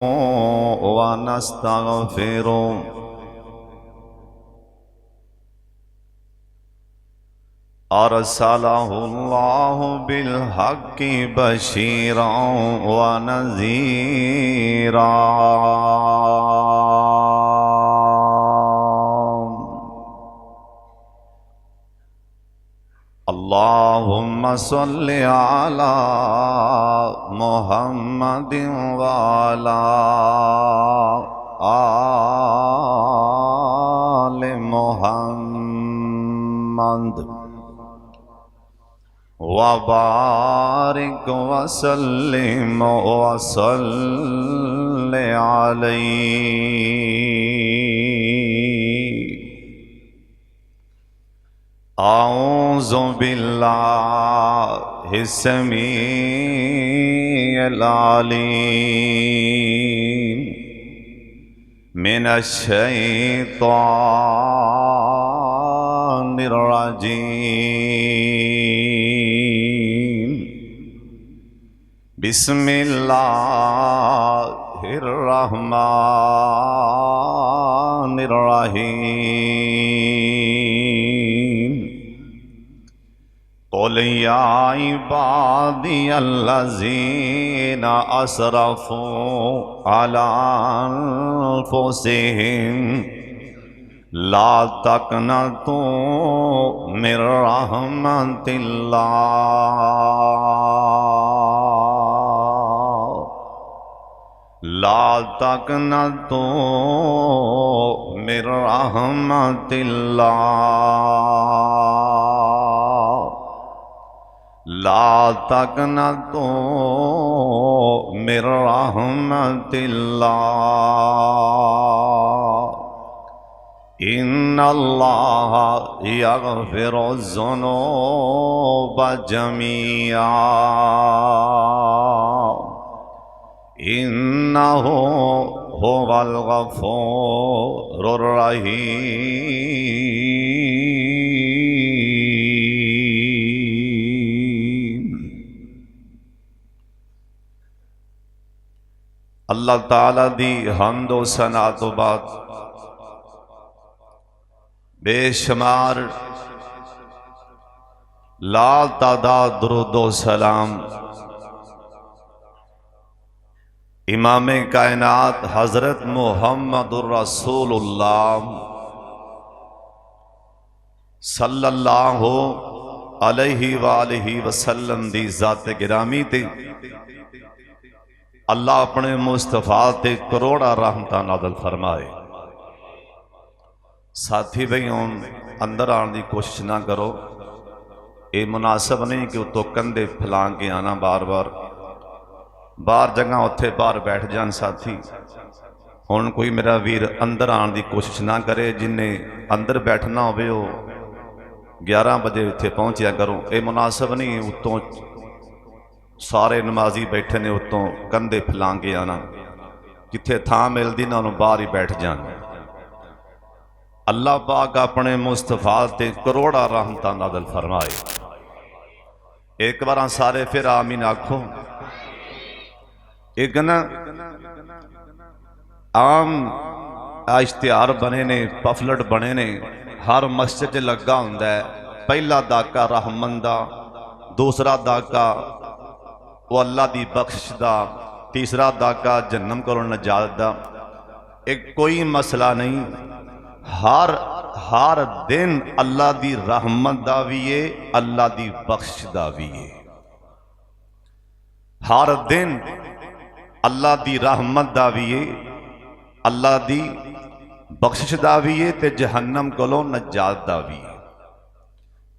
वनस्तगफिरुह अरसलहुल्लाहु बिलहक्कि बशीरन व नज़ीरा। अल्लाहुम्मा सल्लि अला मुहम्मदिन व अला आलि मुहम्मद व बारिक व सल्लिम व सल्लि अलैहि। औज़ु बिल्लाहि समीइल अलीम मिनश शैतानिर रजीम। बिस्मिल्लाहिर रहमानिर रहीम। क़ुल या इबादियल्लज़ीना असरफ़ू अला अन्फ़ुसिहिम ला तक़नतू मिन रहमतिल्लाह ला तक़नतू मिन रहमतिल्लाह ला तक़नतू मिन रहमतिल्लाह इन्नल्लाह यग़फ़िरुज़्ज़ुनूब जमीआ इन्नहु हुवल गफ़ूरुर रहीम। अल्लाह ताला दी हम्द व सना तो बाद बेशुमार ला तादाद दुरूद व सलाम इमाम कायनात हजरत मुहम्मदुर रसूलुल्लाह सल्लल्लाहु अलैहि वालिहि वसल्लम दी ज़ात गिरामी ते अल्लाह अपने मुस्तफा ते करोड़ा रहमतां नाज़िल फरमाए। साथी भाइयों, अंदर आने की कोशिश ना करो, ये मुनासिब नहीं कि उतो कंधे फैला के आना बार बार बाहर जगह उत्थे बाहर बैठ जान। साथी हुण कोई मेरा वीर अंदर आने की कोशिश ना करे, जिन्हें अंदर बैठना होवे 11 बजे इत्थे पहुंचा करो। ये मुनासिब नहीं उत्तों सारे नमाजी बैठे ने उत्तों कंधे फैला के आना, जिथे थां मिलती ना उन्होंने बाहर ही बैठ जान। अल्लाह पाक अपने मुस्तफा ते करोड़ा रहमतां नाज़िल फरमाए। एक बार सारे फिर आमीन आखो। एक ना आम इश्तिहार बने ने, पफलट बने ने, हर मस्जिद च लगा हुंदा है। पहला दाका रहमन दा, दूसरा दाका वो अल्लाह दी बख्शिश दा, तीसरा दाका जन्नम कोलों नजात दा। एक कोई मसला नहीं, हर दिन अल्लाह दी रहमत दा भी है, अल्लाह दी बख्शिश दा भी है। हर दिन अल्लाह दी रहमत दा भी है, अल्लाह दी बख्शिश दा भी है, ते जहन्नम कोलों नजात दा भी है।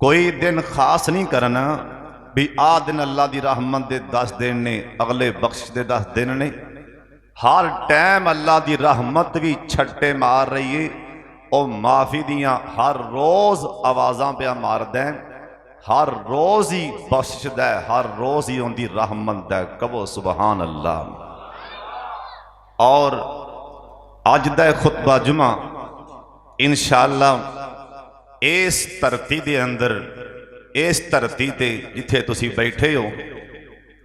कोई दिन खास नहीं करना भी आ दिन अल्लाह दी रहमत दे 10 दिन ने, अगले बख्शिश दे 10 दिन ने। हर टाइम अल्लाह दी रहमत भी छट्टे मार रही है और माफी दियाँ हर रोज आवाज़ां पे मार दें। हर रोज ही बख्शिश दै, हर रोज ही उनकी रहमत दै। कहो सुबहान अल्लाह। और अज दा खुतबा जुमा इंशाअल्लाह इस धरती के अंदर, इस धरती ते जिथे तुसी बैठे हो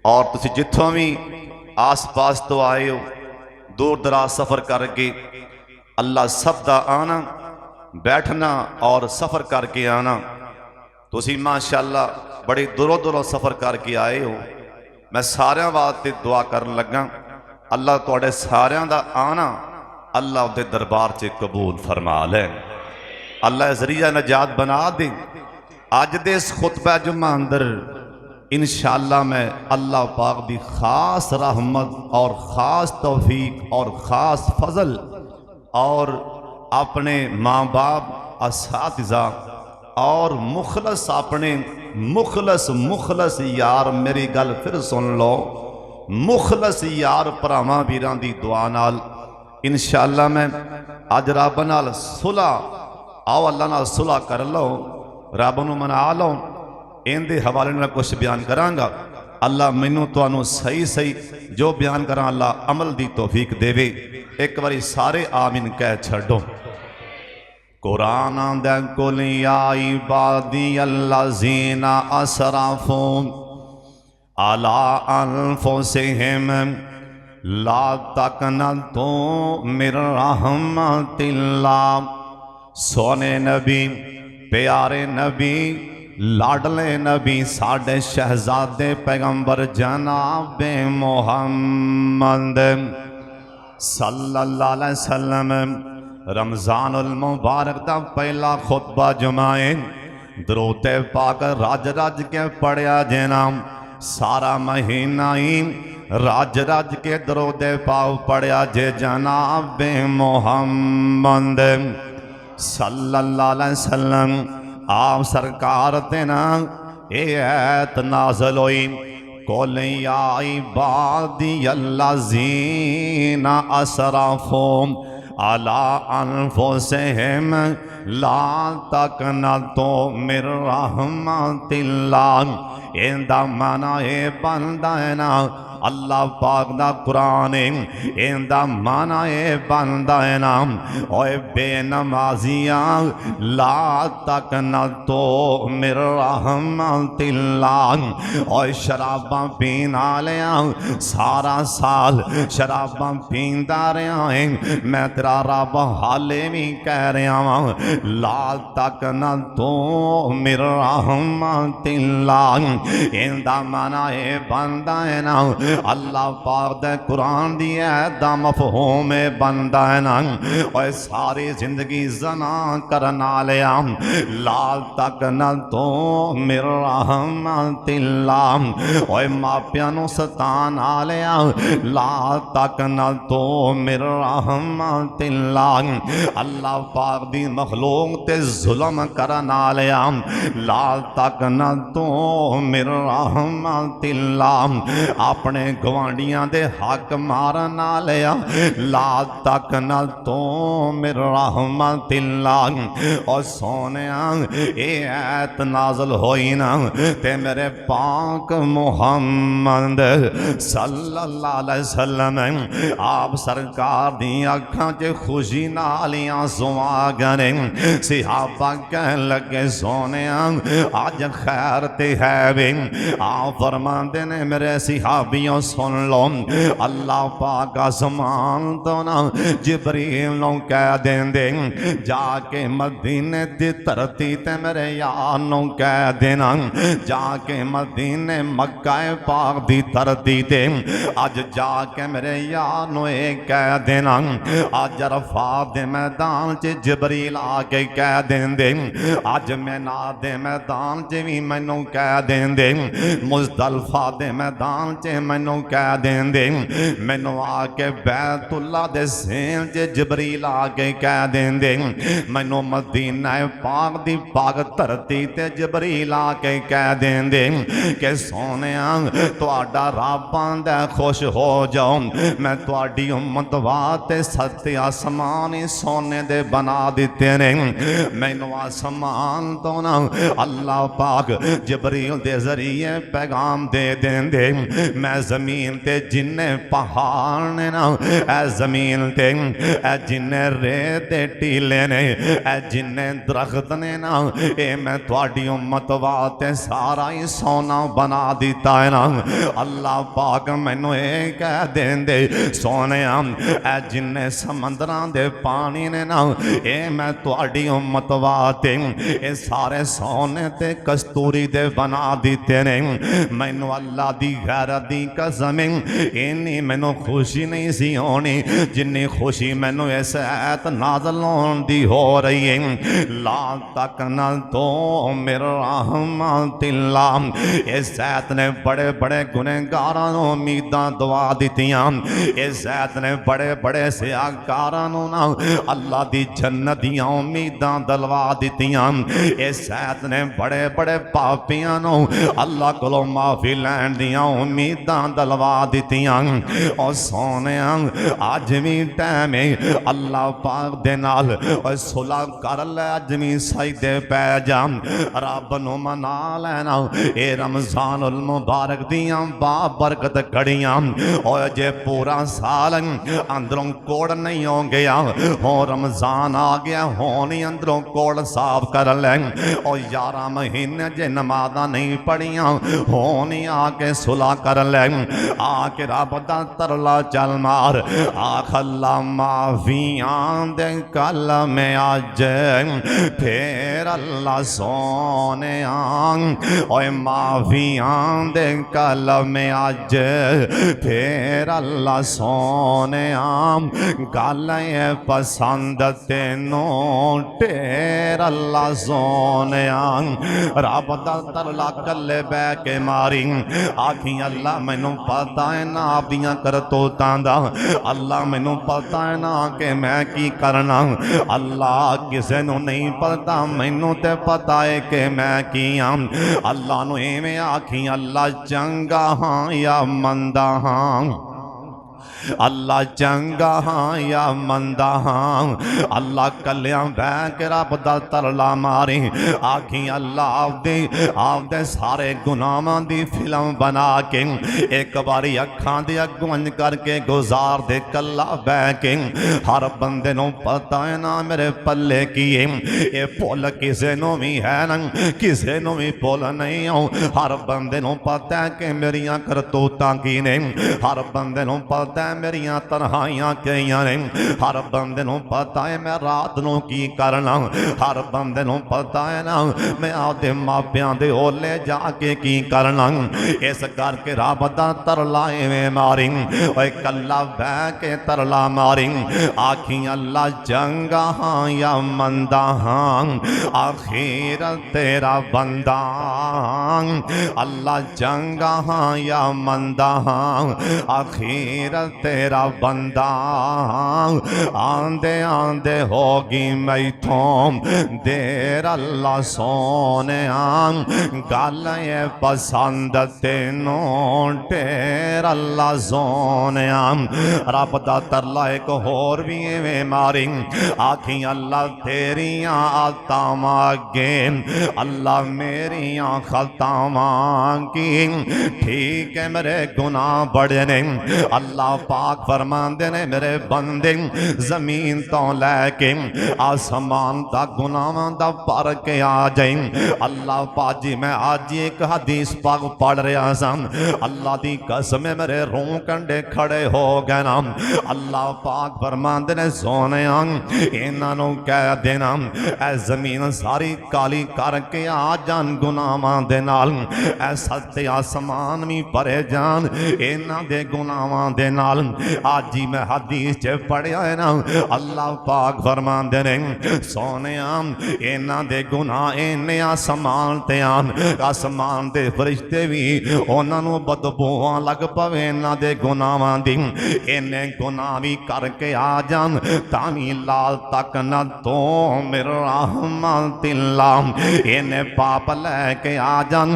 और तुसी जिथों भी आस पास तो आए हो, दूर दराज सफ़र करके अल्लाह सब दा आना बैठना और सफ़र करके आना। तुसी माशाअल्लाह बड़े दूरों दूरों सफ़र करके आए हो। मैं सारिਆਂ वास्ते दुआ करन लगा अल्लाह तुहाडे सारिਆਂ दा आना अल्लाह उहदे दरबार च कबूल फरमा ले। अल्लाह जरिया नजात बना दे। अज दे इस खुतबा जुम्मा अंदर इंशाअल्लाह मैं अल्लाह पाक दी खास रहमत और ख़ास तौफीक और ख़ास फजल और अपने माँ बाप असातिज़ा और मुखलस अपने मुखलस यार, मेरी गल फिर सुन लो, मुखलस यार भरावां वीरां दी दुआ नाल इंशाअल्लाह मैं अज रब नाल सुलह, आओ अल्लाह नाल सुलह कर लो, रब नूं मना लो। इनके हवाले नाल कुछ बयान करांगा। अल्लाह मैनू तुहानू सही सही जो बयान करा अल्लाह अमल दी तौफीक देवे। एक बारी सारे आमीन कह छड्डो। कुरान आंदा कुल या इबादी अल्लज़ीना असरफू अला अनफुसिहिम ला तक़नतू मिन रहमतिल्लाह। सोने नबी, प्यारे नबी, लाडले नबी, साडे शहजादे पैगंबर जनाबे मोहम्मद सल्लल्लाहु अलैहि वसल्लम रमज़ानुल मुबारक दा पहला खुतबा जुमाए दरूद पाक रज रज के पढ़िया जेना। सारा महीना ही रज रज के दरूद पाक पढ़िया जे जनाबे मोहम्मद सल्लल्लाहु अलैहि वसल्लम। आप सरकार ते ना ये ऐत नाज़िल हुई, कुल या इबादी अल्लज़ीना असरफू अला अनफुसिहिम ला तक़नतू मिन रहमतिल्लाह। इंदा माना ये बनदा है ना अल्लाह पाक दा कुरान, इंदा माना ये बनदा है ना ओए बेनमाजिया ला तक़नतू मिन रहमतिल्लाह। ओए शराबां पीन वालिया सारा साल शराबां पींदा रहा है, मैं तेरा रब हाले भी कह रहा वां ला तक़नतू मिन रहमतिल्लाह। इंदा माना ये बनदा है ना अल्लाह पाक दे कुरान दी ऐदा मफहूम बनदा है ना ओए सारी जिंदगी जना करन वालिया ला तक़नतू मिन रहमतिल्लाह। ओए मापियां नूं सतान वालिया ला तक़नतू मिन रहमतिल्लाह। अल्लाह पाक दी मखलूक ते जुल्म करन वालिया ला तक़नतू मिन रहमतिल्लाह। अपने गवांडियां दे हक मारन वालिया ला तक़नतू मिन रहमतिल्लाह। और सोनिया ये ऐत नाज़िल होई ना ते मेरे पाक मुहम्मद सल्लल्लाहु अलैहि वसल्लम आप सरकार दी अखां च खुशी नाल आंसू आ गए। सहाबा कहन लगे सोनिया अज खैर ते है वे। आप फरमांदे ने मेरे सहाबियों सुन लो, अल्लाह पाक आसमान तो ना जिब्रील नूं कह देंदे जाके मदीने दी धरती ते मेरे यार नूं कह देना, जाके मदीने मक्का पाक दी धरती ते अज जाके मेरे यार नूं कह देना। अज अरफात दे मैदान च जिब्रील आके कह देंदे, अज मैना दे मैदान च भी मैनू कह देंदे, मुज़दलिफा दे मैदान च मैनू कह देंदे, मैनू आके बैतुल्ला दे सेल च जिब्रील आके कह देंदे, मैनू मदीना पाक दी पाक धरती ते जिब्रील आके कह देंदे कि सोनिया तुहाडा रब आंदा खुश हो जाओ, मैं तुहाडी उम्मत वास्ते सत्ते आसमान ही सोने दे बना दिते ने। मैनू आसमान तो ना अल्लाह पाक जिब्रील दे जरिए पैगाम दे देंदे, मैं जमीन ते जिन्ने पहाड़ ने ना, ए जमीन ते ए जिन्ने रेत ते टीले ने, ए जिन्ने दरख्त ने ना, ए मैं तुहाडी उम्मत वास्ते सारा ही सोना बना दिता है ना। अल्लाह पाक मैनू ये कह देंदे सोने ए जिन्ने समंदरां दे पानी ने ना, ए मैं तुहाडी उम्मत वास्ते ए सारे सोने ते कस्तूरी दे बना दिते ने। मैनू अल्लाह दी गैरत दी कसम इन्नी मैनू खुशी नहीं सी होनी जिन्नी खुशी मैनू इस ऐत नाज़िल होने दी हो रही है। ला तक न तो मेरा रहमतिल्ला, इस ऐत ने बड़े बड़े गुनहगारां नूं उम्मीदां दवा दित्तियां। इस ऐत ने बड़े बड़े सियाकारां नूं ना अल्लाह दी जन्नत दियां उम्मीदां दलवा दित्तियां। इस ऐत ने बड़े बड़े पापियां नूं अल्लाह कोलों माफी लैण दियां उम्मीदां दलवा दित्तियां। और सोनिया अज भी टाइम है अल्लाह पाक दे नाल और सुलह कर लै, अज भी सजदे पै जा, रब नूं मना लेना। ए रमजानुल मुबारक दियां बाबरकत घड़ियां, और जे पूरा साल अंदरों कोड़ नहीं हो गया, हो रमजान आ गया, होनी अंदरों कोड़ साफ कर ले। और 11 महीने जे नमाज़ां नहीं पढ़ियां, होनी आके सुलह कर ले, आके रब दा तरला चल मार, आख अल्लाह माफियां दे कल में अज फिर अल्लाह सोने ओए माफियां दे कल में अज फिर अल्लाह सोने गल ये पसंद तेनों ढेर अल्लाह सोने। रब दा तरला कले बह के मारी, आखी अल्लाह मैनू पता है ना आपदियां करतूतां दा, अल्लाह मैनू पता है ना कि मैं की करना। अल्लाह किसे नू नहीं पता, मैनू ते पता है कि मैं की हाँ। अल्लाह नू इवें आखी अल्लाह चंगा हाँ या मंदा हाँ, अल्लाह चंगा हाँ या मंदा हाँ। अल्लाह कलियां बह के रब दा तरला मारी, आखी अल्लाह आपदे सारे गुनाहां दी फिल्म बना के एक बारी अखां दे अगों करके गुजार दे कला बह के। हर बंदे नूं पता है ना मेरे पल्ले की है, ये भुल किसे नूं भी है ना, किसे नूं भी भुल नहीं आओ। हर बंदे नूं पता है कि मेरियां करतूतां की ने, हर बंदे नूं पता है मेरियां तन्हाइयां कईयां ने, हर बंदे नूं पता है मैं रात नूं की करना, हर बंदे नूं पता है ना मैं आपदे मापियां दे ओले जाके की करना। इस करके रब दा तरला इवें मारी, ओए कल्ला बह के तरला मारी, आखी अल्लाह चंगा हाँ या मंदा हाँ, आखिर तेरा बंदा। अल्लाह चंगा हाँ या मंदा हाँ, आखिर तेरा बंदा। आंदे आंदे होगी मैथों देर अल्लाह सोने, गल ये पसंद तेनों ढेर अल्लाह सोने। रब दा तरला एक होर भी इवें मारी, आखी अल्लाह तेरियां आतावां अगे अल्लाह मेरियां खतावां की। ठीक है मेरे गुनाह बड़े ने, अल्लाह पाक फरमांदे ने मेरे बंदे जमीन तो लैके आसमान तक गुनाहां दा भर के आ जाए। अल्लाह पाजी मैं आज एक हदीस पाक पढ़ रहा सा, अल्लाह दी कसम मेरे रूह कंडे खड़े हो गए ना। अल्लाह पाक फरमांदे ने सोने इन्हां नूं कह देना ऐ जमीन सारी काली करके आ जान गुनाहां दे नाल, ऐ सत्ते आसमान भी भरे जान इन्हां दे गुनाहां दे नाल। आज ही मैं हदीस च पढ़िया है ना, अल्लाह पाक फरमांदे ने सोने इन्हां दे गुनाह इन्ने आसमान ते आन, आसमान दे फरिश्ते भी उन्हां नूं बदबूआं लग पवे इन्हां दे गुनाहां दी। इन्ने गुनाह भी करके आ जान तावी लाल तक न तो मेरा रहमतिल्ला, इन्ने पाप लैके आ जान,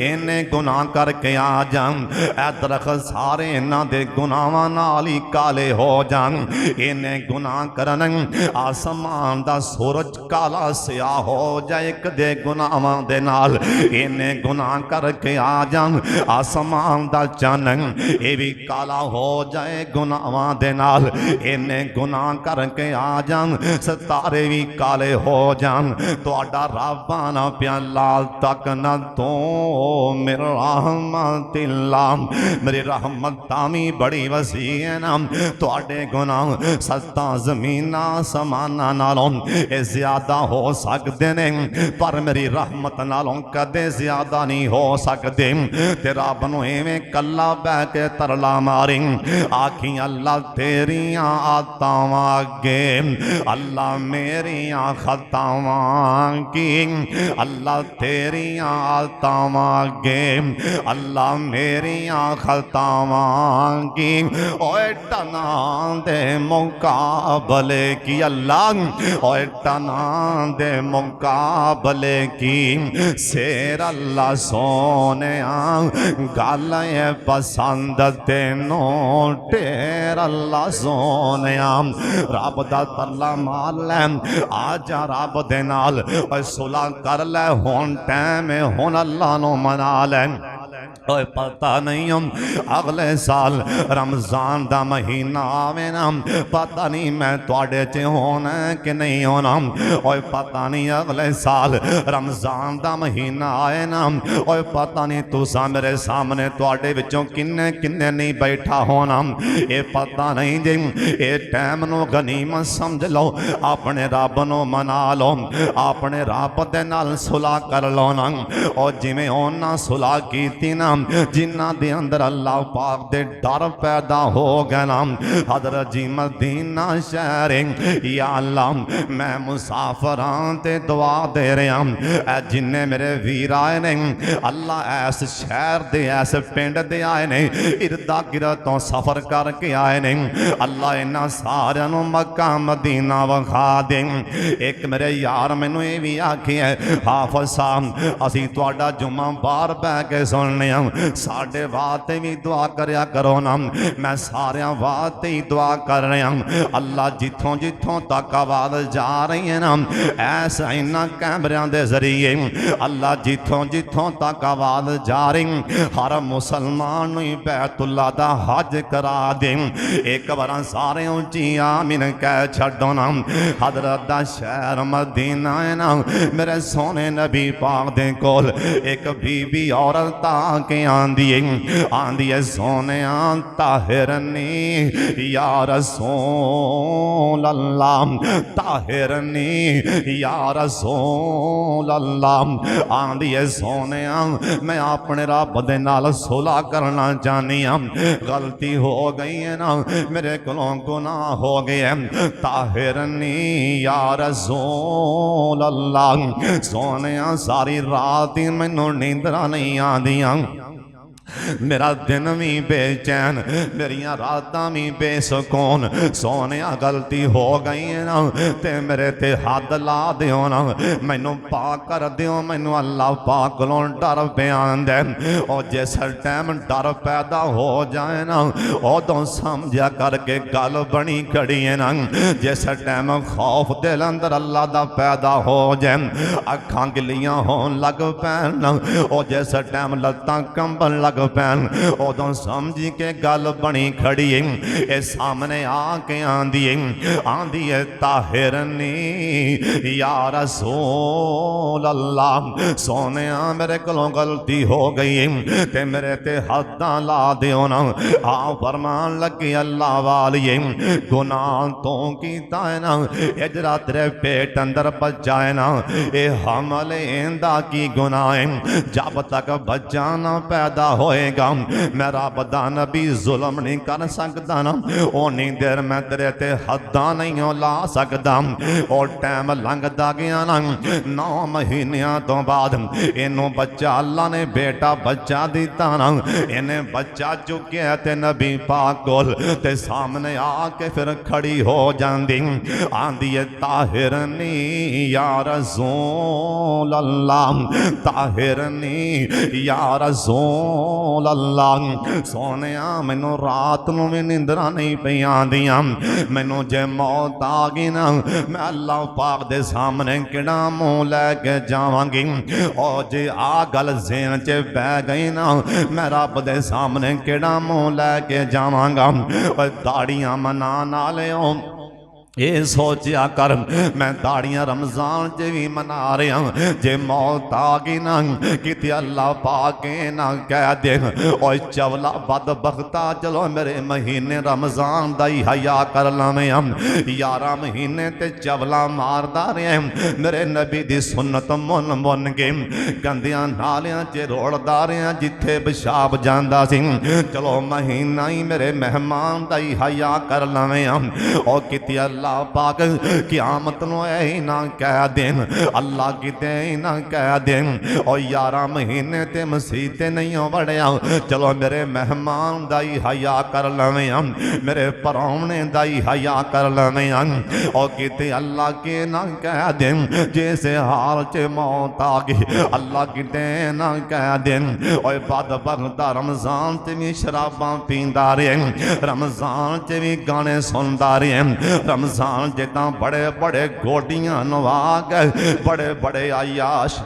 इन्ने गुनाह करके आ जान, ऐ दरख्त सारे इन्हां दे गुनाह गुनाहां नाल ही काले हो जान। इन्ने गुनाह करन आसमान दा सूरज काला स्याह हो जाए कदे गुनाहां दे नाल। इन्ने गुनाह करके आ जान आसमान दा चानन ये भी काला हो जाए गुनाहां दे नाल। इन्ने गुनाह करके आ जान सितारे भी काले हो जान। तुहाडा रब ना प्या लाल तक न तो मेरा रहमतिल्ला मेरी रहमत तामी बड़ी वसी है ना। तुहाडे गुनाह सत्ता जमीना समाना नालों ज्यादा हो सकते ने पर मेरी रहमत नालों कदे ज्यादा नहीं हो सकते। ते रब नूं इवें कल्ला बह के तरला मारी आखी अल्लाह तेरियां आतावां अगे अल्लाह मेरियां खतावां की अल्लाह तेरियां आतावां अगे अल्लाह मेरियां खतावां की। ओए टना दे मुकाबले की अल्लाह ओए टना दे मुकाबले की शेर अल्लाह सोने गल पसंद तेनों टेर अल्लाह सोने रब दा तरला मार लै आजा रब दे नाल सुलह कर लै हुण टाइम हुण अल्लाह नूं मना लै। ओए पता नहीं हम अगले साल रमजान दा महीना आवे ना पता नहीं मैं तुहाडे च होना कि नहीं होना। ओए पता नहीं अगले साल रमजान दा महीना आए ना ओए पता नहीं तुसा मेरे सामने तुहाडे विचों किन्ने किन्ने नहीं बैठा होना। ये पता नहीं जी ये टाइम नूं गनीमत समझ लो अपने रब नूं मना लो अपने रब दे नाल सुलह कर लो ना। और जिवें उन्हां सुलह कीती ना जिन्हां दे अंदर अल्लाह पाक दे डर पैदा हो गया ना। हज़रत जी मदीना शहर या अल्लाह मैं मुसाफरां ते दुआ दे रहा जिन्ने मेरे वीर आए ने अल्लाह ऐस शहर दे ऐस पिंड दे आए ने इर्दा गिरद तो सफर करके आए ने अल्लाह इन्हां सारियां नूं मक्का मदीना विखा दे। एक मेरे यार मैनू ये भी आखिया हाफिज साहब असीं तुहाडा जुम्मा बाहर बह के सुनने साडे वास्ते भी दुआ करया करो ना। मैं सारियां वास्ते ही दुआ कर रहा अल्लाह जिथों जिथों तक आवाज जा रही है ना ऐसा इन्हां कैमरियां दे जरिए अल्लाह जिथों जिथों तक आवाज जा रही हर मुसलमान नूं बैतुल्ला दा हज करा दे। एक बार सारे उच्ची आमीन कह छड्डो ना। हज़रत दा शहर मदीना है ना मेरे सोने नबी पाक दे कोल एक बीबी औरत आके आंदी है सोने ताहिरनी या रसूल अल्लाह ताहिरनी या रसूल अल्लाह आंदी है सोने मैं अपने रब दे नाल सुलह करना चाहनी गलती हो गई है ना मेरे कोलों गुनाह हो गए ताहिरनी या रसूल अल्लाह सोने सारी रात ही मैनू नींदरा नहीं आंदियां मेरा दिन भी बेचैन मेरिया रातां भी बेसकून सोने गलती हो गई है ना ते मेरे ते हद ला दियो ना मैनू पाक कर दियो मैनू अल्लाह पाक कोलों डर पिआंदा और जिस टाइम डर पैदा हो जाए ना उदों समझा करके गल बनी खड़ी है ना। जिस टाइम खौफ दिल अंदर अल्लाह दा पैदा हो जाए अखां गिलियां होन लग पैन और जिस टाइम लत्तां कंबन लग पैन उदों समझी के गल बनी खड़ी है। ये सामने आके आंदी है ताहिरनी या रसूल अल्लाह सोने मेरे कोलों गलती हो गई ते मेरे ते हद्दां ला दियो ना। आ फरमान लगी अल्लाह वाली गुनाह तो कीता है ना ये जरा तेरे पेट अंदर बच्चा है ना ये हमले इंदा की गुनाह है जब तक बच्चा ना पैदा होएगा मैं रब दा नबी जुल्म नहीं कर सकता ना ओनी देर मैं तेरे ते हद्दां नहीं ला सकता। और टाइम लंघदा गया ना 9 महीनों तो बाद इनू बच्चा अल्लाह ने बेटा बच्चा दिता ना इन्हें बच्चा चुकिया ते नबी पाक कोल ते सामने आके फिर खड़ी हो जाती आंदी है ताहिरनी या रसूल अल्लाह ताहिरनी या रसूल रसूल अल्लाह सोने मैनू रात नूं भी नींदरां नहीं पई आंदियां मैनू जे मौत आ गई ना मैं अल्लाह पाक दे सामने किड़ा मुंह लैके जावांगी और जे आ गल ज़हन च बह गई ना मैं रब दे सामने किड़ा मुंह लैके जावांगा दाड़ियां मना नाले ये सोचा कर मैं दाड़ियां रमजान च भी मना रहा जे मौत आ गई ना कि अल्लाह पाके ना कह दे और चवला बद बख्ता चलो मेरे महीने रमजान दा ही हया कर लवें 11 महीने ते चवला मारदा रहे मेरे नबी दी सुन्नत मुन मुन के गंदियां नालियां च रोड़दा रहा जिथे पेशाब जांदा सी चलो महीना ही मेरे मेहमान दा ही हया कर लवें और कि अल्लाह पाक क़यामत नु ही ना कह देन अल्लाह किते ही ना कह देन और 11 महीने ते मसीते नहीं वड़िया चलो मेरे मेहमान दा ही हया कर लवें मेरे परौने दा ही हया कर लवें और किते अल्लाह के ना कह देन जैसे हाल च मौत आ गई अल्लाह किते ना कह देन और बद बख्ता रमजान च भी शराबां पींदा रहे रमजान च भी गाने सुनदा रहे रमजान जिदा बड़े बड़े गोडियां नवा गए बड़े बड़े आयाश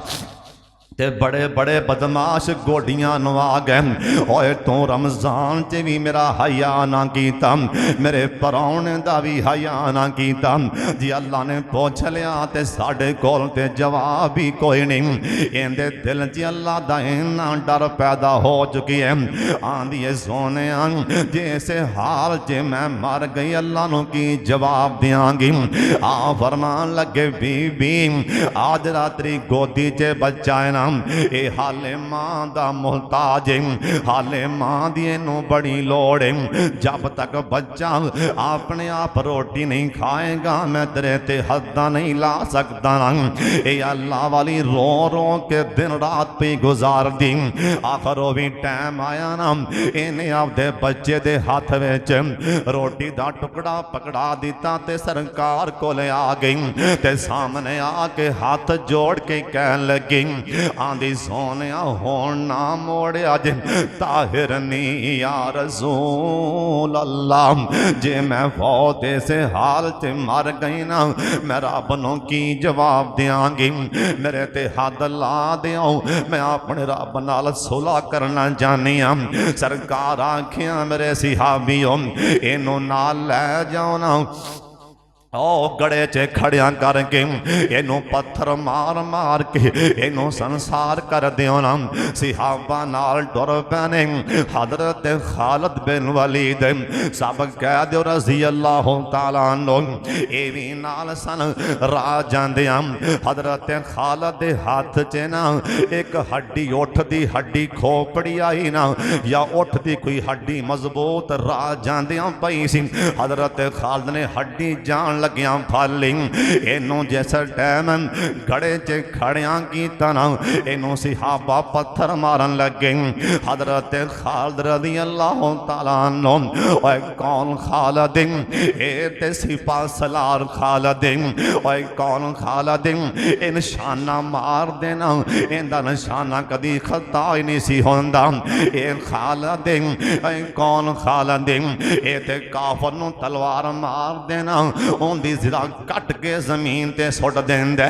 ते बड़े बड़े बदमाश गोडियां नवा गए और तू रमजान च भी मेरा हया ना कीता मेरे परौने दा भी हया ना कीता जी अल्लाह ने पूछ लिया ते साडे कोल ते जवाब ही कोई नहीं इहदे दिल च अल्लाह दा इन्ना डर पैदा हो चुकी है आंदी है सोने जैसे हाल च मैं मर गई अल्लाह नु की जवाब देंगी आ फरमान लगे बीबी आज रात्रि गोदी च बच्चा है ना ए हाले मां दा मुहताज हाले मां दी नू बड़ी लोड़ है जब तक बच्चा अपने आप रोटी नहीं खाएगा मैं तेरे ते हद्दा नहीं ला सकता ए अल्लाह वाली रो रो के दिन रात पे गुजार दी आखिर भी टाइम आया ना इन्हें आपदे बच्चे दे हाथ विच रोटी दा टुकड़ा पकड़ा दिता ते सरकार कोले आ गई ते सामने आके हाथ जोड़ के कह लगी आंदी सोने होण ना मोड़ अज ताहिर नी या रसूल अल्लाह जे मैं फौत से हाल च मर गई ना मैं रब नूं की जवाब देंगी मेरे ते हद ला दिओ मैं अपने रब नाल सुलह करना चाहनी सरकार आखियां मेरे सिहाबियों इनू नाल लै जाओ ना ओ गड़े च खड़िया करके इनू पत्थर मार मार के इनू संसार कर दियो ना सिहाबा नाल टुर पैने हजरत खालिद बिन वलीद सब कह दो रजी अल्लाह तआला अन्हु ए भी नाल सन राह जांदियां हजरत खालिद दे हाथ च ना एक हड्डी उठ दी हड्डी खोपड़ी आई ना या उठ दी कोई हड्डी मजबूत राह जांदियां पई सी हजरत खालिद ने हड्डी जान लगिया फल इनू जिस टाइम गड़े च खड़िया कीता ना इनू सिहाबा पत्थर मारन लगे हजरत खालिद रज़ी अल्लाह तआला अन्हु ओए कौन खालिद ए ते सिपा सलार खालिद ओए कौन खालिद इन निशाना मार देना इंदा निशाना कदी खता ही नहीं सी होंदा ए खालिद कौन खालिद ए ते काफर नू तलवार मार देना उनकी जिरा कट के जमीन ते सुट देंदा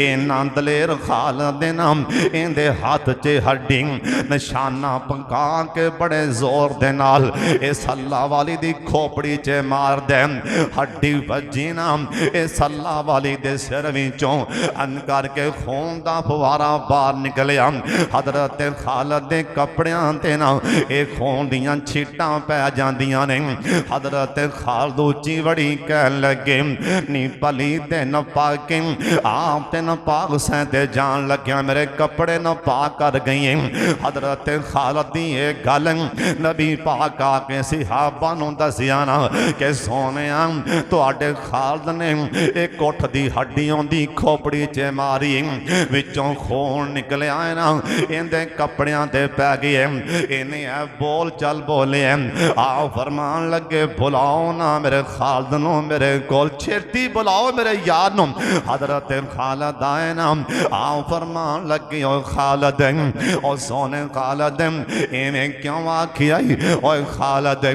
इन्ना दलेर खालिद नाम इहदे हाथ च हड्डी निशाना पका के बड़े जोर दे नाल इस अल्लाह वाली दी खोपड़ी च मार दे हड्डी वजी ना इस अल्लाह वाली दे सिर विचों अन करके खून दा फवारा बाहर निकलिया हजरत खालिद दे कपड़ियां ते ना ये खून दियां छीटां पै जांदियां ने हजरत खालिद उच्ची बड़ी कह लगे नी पली ते न पाके आप ते न पाक सहते जान लग्या मेरे कपड़े न पाक कर गई हजरत खालिद दी ये गल नबी पाक आके सिहाबा नूं दसिया ना कि सोने तुहाडे खालिद ने एक उठ दी हड्डियों दी खोपड़ी च मारी विचों खून निकलिया ना इहदे कपड़ियां ते पै गए इन्हें बोल चल बोले आ फरमान लगे बुलाओ ना मेरे खालिद नूं मेरे कोल छेती बुलाओ मेरे यार नूं। हजरत खालिद आए ना, आओ फरमान लगे ओ खालिद ओ सोने खालिद इवें क्यों आखिया ओ खालिद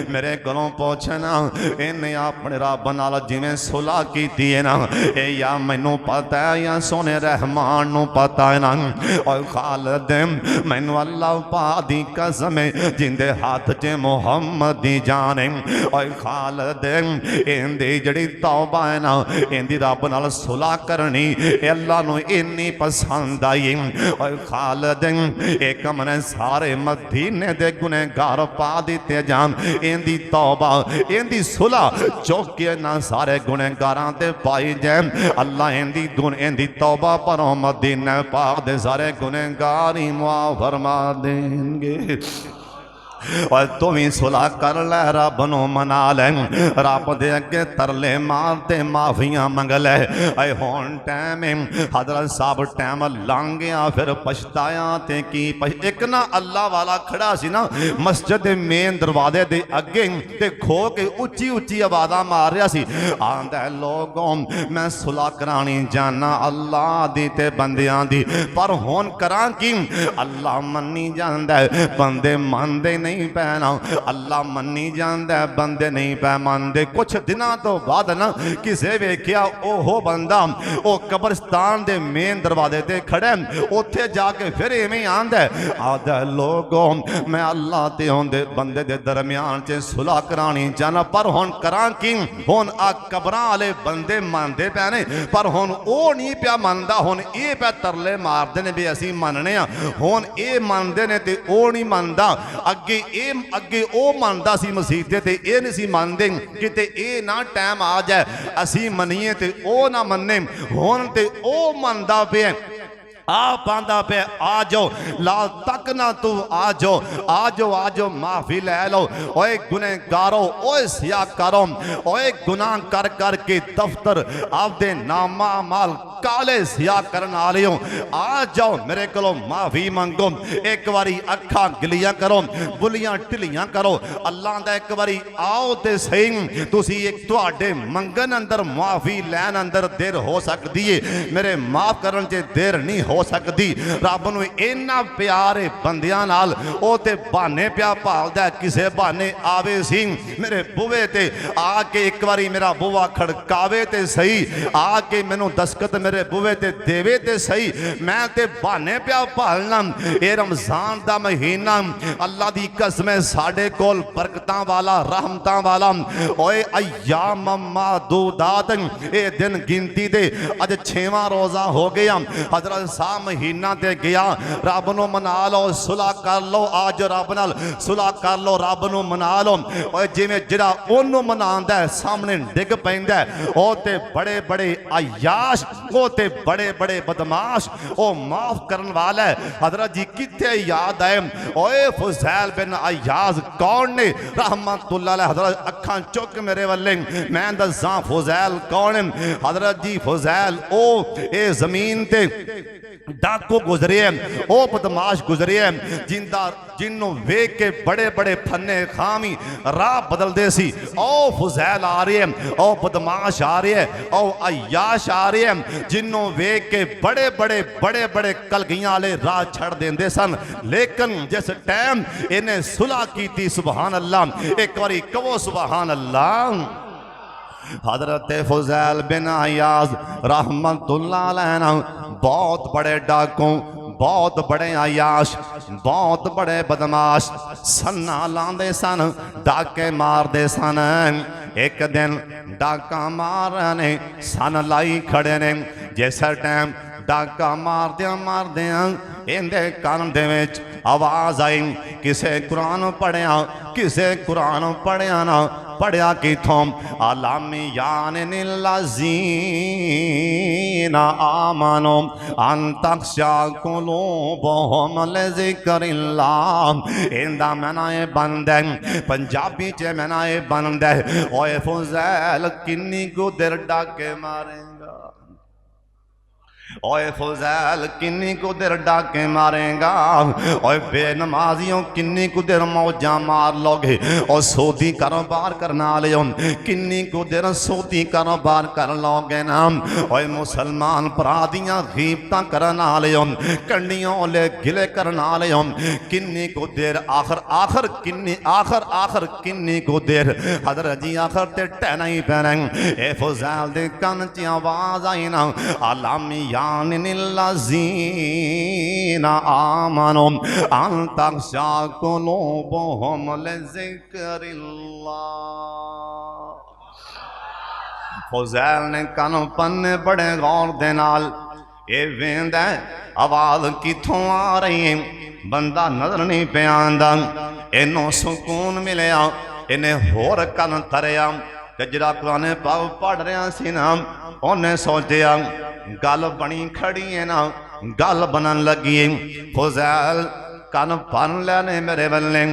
मेरे कोलों पूछना इन्हें अपने रब नाल जिवें सुलह कीती है ना, ए या मैनू पता है या सोने रहमान नू पता है ना। ओ खालिद मैनू अल्लाह पाक दी कसम जिंदे हाथ च मुहम्मद दी जान है। ओ खालिद इंदी जड़ी तौबा है ना, इंदी रब नाल सुलह करनी अल्लाह नू इन्नी पसंद आई। ओ खालिद एक मने सारे मदीने दे गुनहगार पा दिते जान, इंदी तौबा इंदी सुलह चुक के ना सारे गुनहगारां ते पाई जाए। अल्लाह इंदी तौबा पर मदीना पाक दे सारे गुनहगार ही मुआफ फरमा देंगे। और तू भी सुलह कर लै, रब नू मना लै, रब दे अगे तरले मार ते माफियां मंग लै। ऐ हुण टाइम हजरत साहब टाइम लंघ गया, फिर पछताया ते की। एक ना अल्लाह वाला खड़ा सी ना मस्जिद दे मेन दरवाजे दे अगे ते खो के उच्ची उच्ची आवाज़ां मार रहा सी, आंदा लोगों मैं सुलह करानी जाना अल्लाह दी ते बंदियां दी, पर हुण करां की। अल्लाह मन्नी जांदा बंदे मनदे नहीं पैना, अल्लाह मन्नी जांदा बंदे नहीं पै मनदे। कुछ दिनों तो बाद ना किसे वेख्या ओहो बंदा ओ कब्रिस्तान दे मेन दरवाजे ते खड़े, उत्थे जाके फिर इवें आंदा लोगों मैं अल्लाह ते उहदे बंदे दे दरम्यान च सुलह करानी चाहना, पर हुण करां की। हुण आ कबरां वाले बंदे मनदे पै ने, पर हुण ओ नहीं पिया मनदा, हुण ये पै तरले मारदे ने भी असीं मनने आ, हुण ये मनदे ने ते ओ नहीं मनदा। अगे ओ मनदा सी मसीते ते ए नहीं सी मनदे, किते ए ना टाइम आ जाए असी मनीए ते ओ ना मन्ने। हुण ते ओ मनदा पे आप आंदा पे आ जाओ लाल तक ना तू आ जाओ आ जाओ आ जाओ माफी ले लो। ओए गुनहगारो ओए सिया करो ओए गुनाह कर कर के दफ्तर आपदे नामा माल काले सिया करन वाले हो, आ जाओ मेरे को माफी मंगो। एक बारी अखा गिलियां करो बुलियां ढिलियां करो, अल्लाह दा एक बारी आओ ते सही। तुसी एक तुहाडे मंगन अंदर माफी लैन अंदर देर हो सकती है, मेरे माफ करन च देर नहीं हो सकती। रब नूं इन्ना प्यार है बंदियां नाल, ओ ते बहाने प्या भालदा, किसे बहाने आवे सी मेरे बुवे ते आके एक बारी मेरा बुआ खड़कावे ते सही, आके मैनू दस्खत मेरे बुवे ते देवे ते सही, मैं ते बहाने प्या भालना। ये रमजान दा महीना अल्लाह दी कसम साडे कोल बरकतां वाला रहमतां वाला, ओए अय्याम मादूदात ये दिन गिनती दे अज 6वां रोजा हो गया। हजरत साहब महीना ते गया, रब नूं मना लो सुलह कर लो, आज रब नाल सुलह कर लो, रब नूं मना लो। ओए जिवें जिहड़ा ओनू मनांदा है सामने डिग पैंदा है, ओ ते बड़े बड़े अयाश ओ ते बड़े बड़े बदमाश ओ माफ करन वाला है। हजरत जी किथे याद आए, ओए फुजैल बिन अयाज कौन ने रहमतुल्लाह अलैह। हजरत अखां चुक मेरे वल्ले मैं दसां फुजैल कौन है। हजरत जी फुजैल ओ ए जमीन ते डाकू गुजरे हैं, ओ बदमाश गुजरे हैं, जिन्हों वेख के बड़े बड़े फन्ने खामी राह बदलते सी। ओ फुजैल आ रहे हैं, ओ बदमाश आ रहे हैं, ओ अयाश आ रहे हैं, जिन्हों वेख के बड़े बड़े बड़े बड़े कलगियां वाले राह छड़ देंदे सन। लेकिन जिस टाइम इन्हें सुलह की सुबहान अल्लाह, एक बारी कहो सुबहान अल्लाह। हजरत फुजैल बिन अयाज रहमतुल्लाह अलैह बहुत बड़े डाकू, बहुत बड़े अयाश, बहुत बड़े बदमाश सन्ना लांदे सन, डाके मारदे सन। एक दिन डाका मारने सन लाई खड़े ने, जिस टाइम डाका मारदियां इंदे कान दे विच आवाज आई, किसे कुरान पढ़िया किसे कुरान पढ़िया ना, पढ़िया किथों अलामियान निल्लज़ीना आमनो अंतख्शा कुलूबुहुम लिज़िक्रिल्लाह। इंदा मैनाए बंद है, पंजाबी च मैनाए बंद है। ओए फुजैल किन्नी गुदर डाके मारेगा, ओए फुजैल किन्नी को देर डाके मारेगा, ओए बेनमाजियों किन्नी को देर मौजा मार लोगे, और सोदी कारोबार करना ले किन्नी को देर सोदी कारोबार कर लोगे ना। ओए मुसलमान पराधियां गीबतां करना ले कंडियों ले गिले करना ले किन्नी को देर आखिर आखिर किन्नी आखिर आखिर किन्नी को देर हजरत जी आखिर ते टहना ही पैना। ए फुजैल दे कान च आवाज आई ना अलामियान निल्लज़ीना आमनो अन तख़शा कुलूबुहुम लिज़िक्रिल्लाह। फुजैल ने कान पन्ने बड़े गौर दे नाल ए वेंदा आवाज किथों आ रही है, बंदा नजर नहीं पे आंदा। इनू सुकून मिलिया, इन्हें होर कन तरिया ते जिहड़ा कुरान पाक पढ़ रहा सी ना उन्हें सोचिया गल बनी खड़ी है ना, गल बनन लगी है। फुजैल कन पन लेने मेरे बल्ले,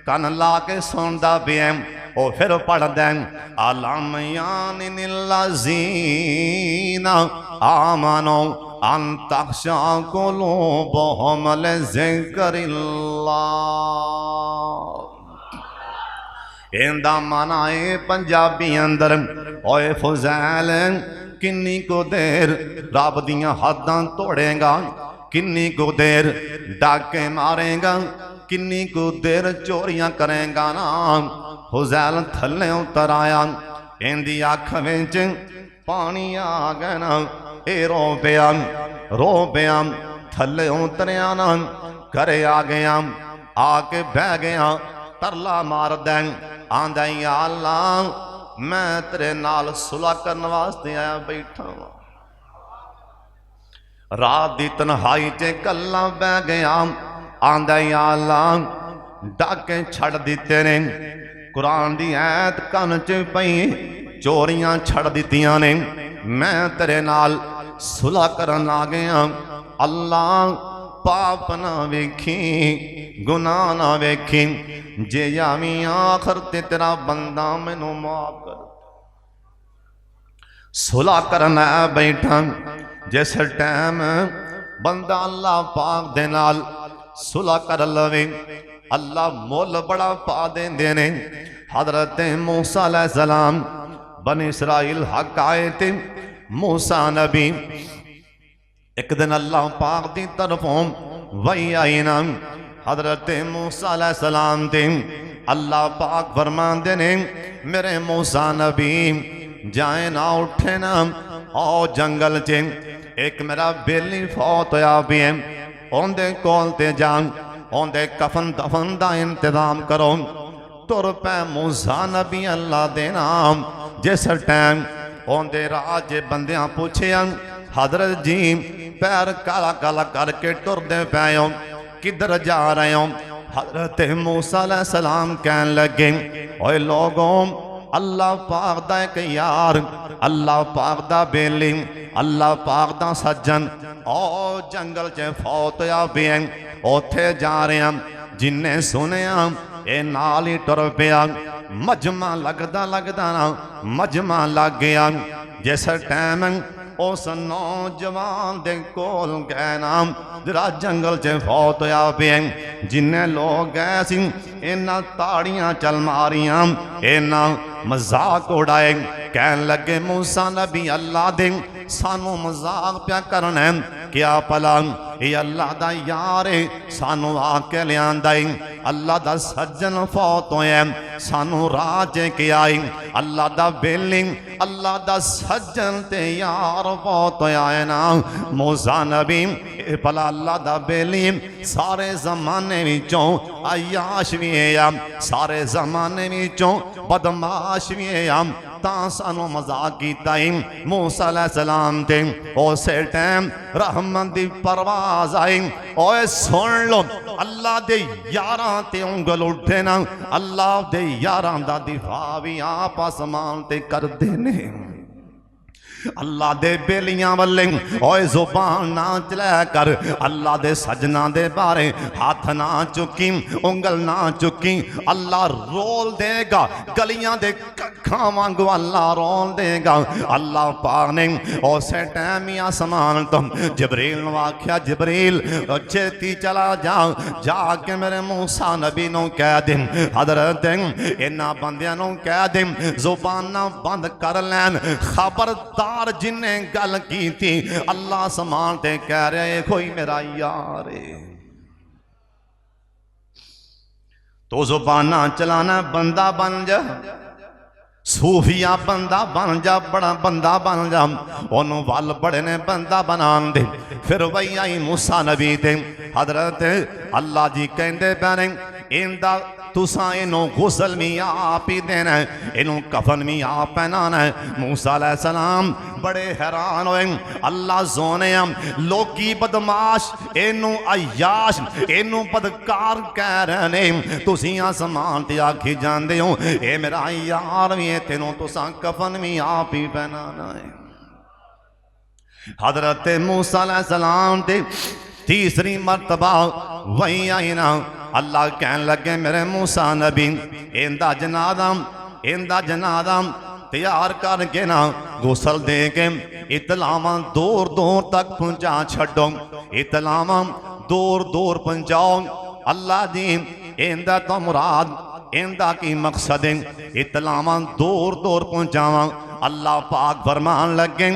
कन ला के सुनदा भी है। ओ फिर पढ़ दें अलामियान निल्लज़ीना आमनो अन तख़शा कुलूबुहुम लिज़िक्रिल्लाह। इंदा माना है पंजाबी अंदर ओए फुजैल किन्नी को देर रब दियां हदां तोड़ेगा, किन्नी को देर डाके मारेगा, किन्नी को देर चोरियां करेगा ना। फुजैल थल्ले उतर आया, इंदी अख विच पानी आ गया ना, ए रो पिया थल्ले उतरिया ना, घरे आ गया, आके बह गया, तरला मार दें आंदा या अल्लाह मैं तेरे नाल सुलह करने वास्ते आया बैठा वा। रात दी तन्हाई च कल्ला बह गया, आंदा या अल्लाह डाके छड़ दिते ने, कुरान दी ऐत कन च पई चोरियां छड़ दितियां ने, मैं तेरे नाल सुलह करन आ गया। अल्लाह पाप ना वेखी गुनाह ना वेखी, जे यामी आखिर ते तेरा बंदा मैनू माफ कर। सुलह करना बैठा, जिस टाइम बंदा अल्लाह पाक दे नाल सुलह कर लवे अल्लाह मुल बड़ा पा देंदे ने। हजरत मूसा अलैहिस्सलाम बनी इसराइल हक आए थे, मूसा नबी एक दिन अल्लाह पाक की तरफों वही आई ना। हजरत मूसा अलैहिस्सलाम थे अल्लाह पाक फरमाते ने मेरे मूसा नबी जाए ना उठे ना, आओ जंगल च एक मेरा बेली फौत होया भी है, ओंदे कोल ते जान ओंदे कफन दफन का इंतजाम करो। तुर पै मूसा नबी अल्लाह दे नाम। जिस टाइम ओंदे राज बंदियां पूछिया हजरत जी पैर काला काला करके टुरदे पे हो, किधर जा रहे हो? हजरत मूसा अलैहिस्सलाम कहन लगे ओए लोगों अल्लाह पाक दा एक यार, अल्लाह पाक दा बेली, अल्लाह पाक दा सज्जन ओ जंगल च फौत होया भी है, ओथे जा रहे हैं। जिन्ने सुनिया ए नाल ही टुर पिया, मजमा लगदा लगदा ना मजमा लग गया। जिस टाइम उस नौजवान दे कोल गए ना जरा जंगल च फौत होया पे, जिन्ने लोग गए सी इन्ना ताड़ियां चल मारियां, इन्ना मजाक उड़ाए, कहन लगे मूसा नबी अल्लाह दे सानू मजाक प्या करना है क्या भला? ये अल्लाह दा यार है सानू आके लियांदा है, अल्लाह दा सज्जन फौत होया सानू राज के आई, अल्लाह दा बेली अल्लाह दा सज्जन ते यार फौत होया है ना। मूसा नबी भला अल्लाह दा बेली सारे जमाने विचों अयाश भी है, सारे जमाने विचों बदमाश भी है, ता सानू मजाक कीता ही मूसा अलैहिस्सलाम ते। उस टाइम रहमत दी परवाज आई, ओए सुन लो अल्लाह दे यारां ते उंगल उठे ना, अल्लाह दे यारां दा दिफा भी आप आसमान ते करदे ने। अल्लाह दे बेलियां वाले ओए जुबान ना चला कर, अल्लाह दे सजना दे बारे हाथ ना चुकी, उंगल ना चुकी। अल्लाह रोल देगा गलियां दे कखा वांगू, अल्लाह रोल देगा। अल्लाह पाक ने उसे टाइम ही आसमान तो जिब्रील ने आख्या, जिब्रील छेती चला जा, जाके मेरे मूसा नबी नू कह दे, हजरत इन्हां बंदियां नू कह दे जुबाना बंद कर लैन। खबरदार जिन्हें गल की थी अल्लाह समान ते कह रहे कोई मेरा यार है, तो जुबाना चलाना बंदा बन जा, सूफिया बंदा बन जा, बड़ा बंदा बन जा। ओनू वल बड़े ने बंदा बना दे। फिर वही आई मूसा नबी ते हजरत अल्लाह जी कहते पैने इंदा तुसा इनू गुसल भी आप ही देना है, इनू कफन भी आप पहनाना है। मूसा अलैहिस्सलाम बड़े हैरान होए, अल्लाह सोने लोकी बदमाश इनू अयाश इनू बदकार कह रहे ने, तुसी आसमान ते आखी जाते हो ये मेरा यार भी है, तेनों तुसा कफन भी आप ही पहनाना है। हजरत मूसा अलैहिस्सलाम ते तीसरी मरतबा वही आई ना, अल्लाह कहन लगे मेरे मूसा नबी इंदा जनादा तैयार करके ना गुसल दे के इतलावा दूर दूर तक पहुंचा छो, इतलावा दूर दूर पहुंचाओ। अल्लाह जी इंदा तो मुराद इंदा की मकसद है, इतलावा दूर दूर पहुंचावा। अल्लाह पाक फरमान लगे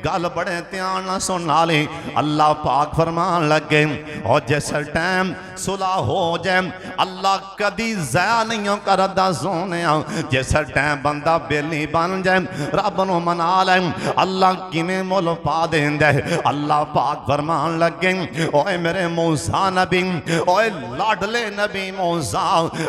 गल बड़े ध्यान ना सुन वाले, अल्लाह पाक फरमान लगे और जिस टाइम सुलह हो जाए अल्लाह कदी ज़ाया नहीं करदा सोने, जिस टाइम बंदा बेली बन जाए रब नू मना ले अल्लाह किवें मुल पा देंदा है। अल्लाह पाक फरमान लगे ओए मेरे मूसा नबी, ओए लाडले नबी मूसा,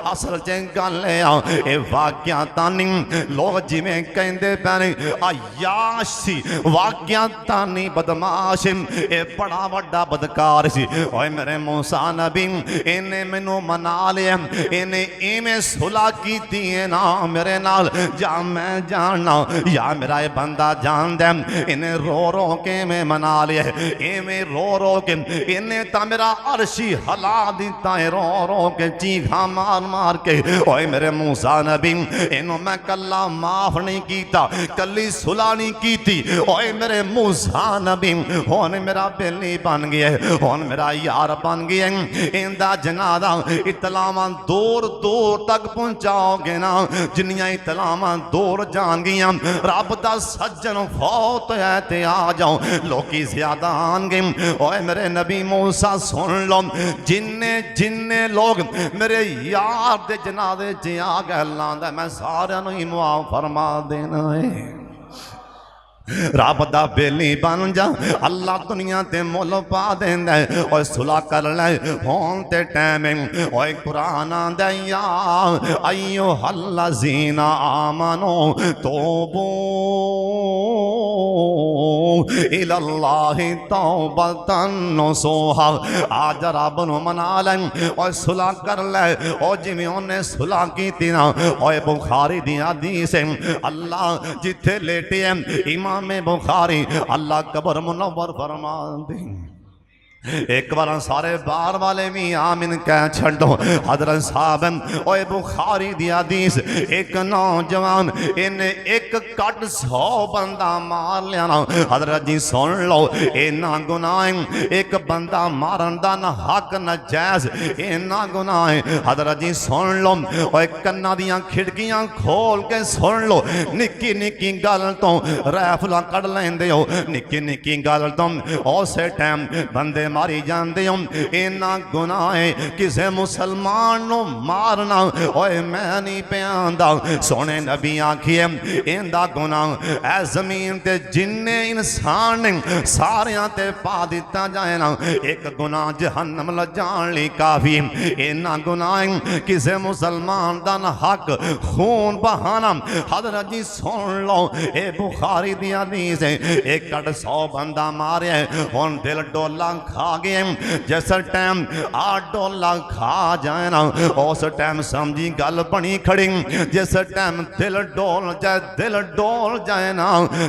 असल च गल ए वाकया तानी लोग जिवें कहंदे पैने अयाश सी, वाकया तानी बदमाश ए बड़ा वड्डा बदकार सी। ओए मेरे मूसा नबी इन्हें मैनू मना लिया, इन्हें इवें सुलह कीती है ना मेरे नाल, जा मैं जानना या मेरा ये बंदा जान दे, इन्हें रो रो के मैं मना लिया, इवें रो रो के इन्हें तो मेरा अर्शी हला दिता है, रो रो के चीखा मार मार के। ओए मेरे मूसा नबी इन्हों मैं कला माफ नहीं कीता, कली सुलह नहीं की थी। ओए मेरे मूसा नबी हुन मेरा बेली बन गया, हुन मेरा यार बन गया। इंदा जनादा इतलावां दूर दूर तक पहुंचाओगे ना, जिन्नियां इतलावां दूर जान गियां रब दा सज्जन फौत है ते आ जाओ, लोकी ज्यादा आनगे। ओए मेरे नबी मूसा सुन लो, जिन्ने जिन्ने लोग मेरे यार दे जनादे च आ गए लांदा मैं सारियां नूं ही मुआफ फरमा देना है। रब दा बेली बन जा, अल्लाह दुनिया ते मुल पा देंदा है। और सुलह कर ले होन ते टाइम, ओए कुरान आंदा या अय्यो हल्लज़ीना आमनो तोबू इलल्लाहि तौबतन नसूहा। आज रब नू मना ले और सुलह कर ले, और जिवें उन्हें सुलह कीती ना। ओए बुखारी दी हदीस अल्लाह जिथे लेटे इमाम में बुखारी अल्लाह कबर मुनव्वर फरमा दे। एक बार सारे बार वाले भी आमिन कह छो। हजरत साहब ओए बुखारी दी हदीस, एक नौजवान इन्हें एक कट 100 बंदा मार लिया ना। हजरत जी सुन लो इना गुनाह, एक बंदा मारन दा ना हक न जायज, इना गुनाह। हजरत जी सुन लो ओए कन्ना दियां खिड़कियां खोल के सुन लो, निक्की निक्की गल तो रैफला कड़ लेंदे हो, निक्की निक्की गल तो उस टाइम बंदे मारी जाते हो। इना गुनाह किसे मुसलमान नो मारना ओए मैं नहीं प्यांदा। सोने नबी आखिए इंदा गुनाह ऐ जमीन ते जिन्ने इंसान ने सारियां ते पा दिता जाए ना, एक गुनाह जहन्नम ल जान ली काफी। इना गुनाह किसे मुसलमान दा ना हक खून बहाना। हजरत जी सुन लो ए बुखारी दी हदीस है, एक 100 बंदा मारे हुन दिल डोला खा खा गए। जिस टाइम आ डोला खा जाए ना उस टाइम समझी गल बनी खड़ी। जिस टाइम दिल डोल जाए ना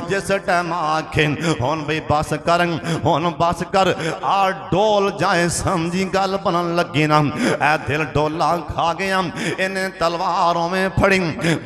जिस टाइम आखे हुन भी बस कर हुन बस कर आ डोल जाए समझी गल बनन लगी ना। ए दिल डोला खा गया इन्हें तलवारों में फड़ी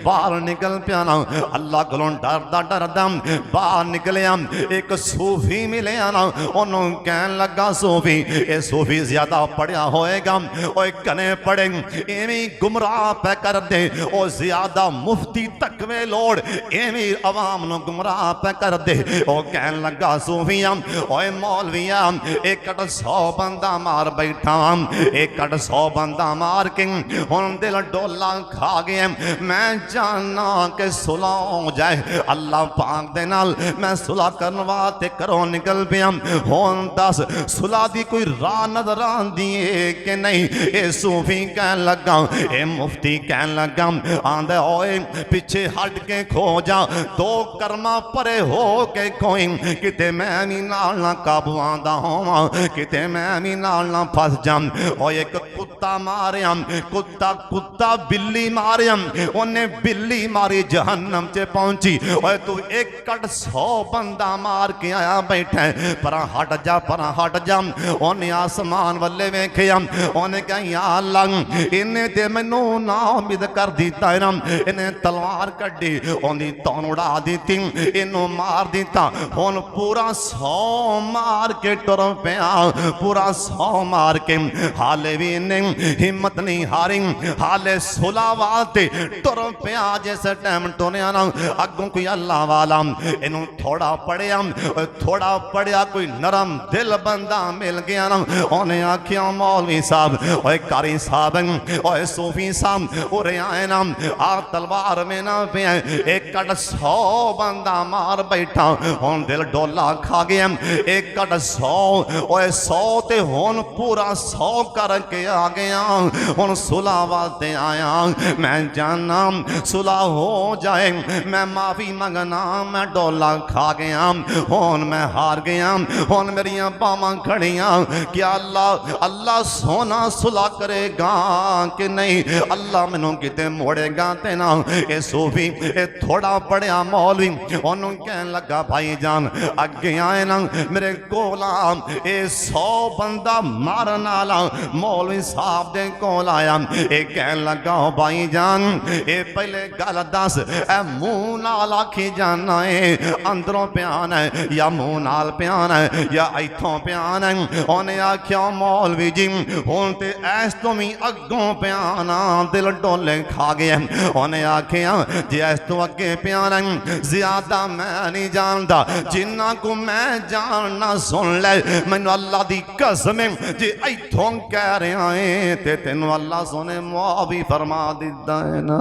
बाहर निकल पिया ना। अल्लाह कोलों डरदा बाहर निकलिया एक सूफी मिले ना उन्होंने कहन लगा सूफी ये सूफी ज्यादा पढ़िया होएगा और कने पढ़े इवें गुमराह पे कर दे और ज्यादा मुफ्ती तकवे लोड़ इवें अवाम नु गुमराह पे कर दे। और कहन लगा सूफिया ओए मौलविया एक 100 बंदा मार बैठा 100 बंदा मार के हुन दिल डोला खा गया। मैं जाना के सुलह हो जाए अल्लाह पाक दे नाल मैं सुलह करन वास्ते करो निकल पिया। हुन दस सुलह दी कोई राह नजर आंदी है कि नहीं। ये सूफी कहन लगा ए मुफ्ती कहन लगा आंदे ओए पीछे हट के खो जा 2 कर्मा परे हो के कोई किते मैं भी नाल ना काबू आंदा होवां किते मैं भी नाल ना फस जाम। और एक कुत्ता मारिया कुत्ता बिल्ली मारिया उन्हें बिल्ली मारी जहन्नम च पहुंची। और तू 100 बंदा मार के आया बैठा पर हट जा उन्हें आसमान वाले वेखिया उन्हें कहा या अल्लाह इन्हें ते मैनू ना उम्मीद कर दिता है ना। इन्हें तलवार कड्डी उन्हें तौन उड़ा दी इनू मार दिता। हुन पूरा 100 मार के टुर पिया पूरा 100 मार के हाले भी इन्हें हिम्मत नहीं हारी हाले सुलह वास्ते टुर पिया। जिस टाइम टुरिया ना अगों कोई अल्लाह वाला इनू थोड़ा पढ़िया कोई नरम दिल बंदा मिल गया ना। उन्हें आखिया मौलवी साहब ओए कारी साहब ओए सूफी साहब उरे आए ना आ तलवार में ना पे 100 बंदा मार बैठा। हुन दिल डोला खा गया 100 ओए 100 ते हुन पूरा 100 करके आ गया। हुन सुलह वास्ते आया मैं जाना सुलह हो जाए मैं माफी मंगना मैं डोला खा गया हुन मैं हार गया। हुन मेरिया बावां खड़ियां क्या अल्लाह सोना सुलह करेगा कि नहीं अल्लाह मैनू किते मोड़ेगा ते ना। ये सूफी ये थोड़ा पढ़िया मौलवी उन्होंने कहन लगा भाई जान अगे आए ना मेरे कोल ये 100 बंदा मारन वाला मौलवी साहब दे कोल आया। ये कहन लगा भाई जान ये पहले गल दस ए मुंह नाल आखी जाना है अंदरों प्यान है या मुंह नाल प्यान है या इथों प्यान है। उन्हें आख्या मौलवी जी हुन ते ऐस तो भी अगों प्याना दिल डोले खा गया। उन्हें आख्या जे ऐस तो अगे प्यान है ज्यादा मैं नहीं जानता जिन्ना को मैं जानना सुन ले मैनू अल्लाह दी कसम जे इथों कह रहा है ते तेनू अल्लाह सोने मुआ भी फरमा दिता है ना।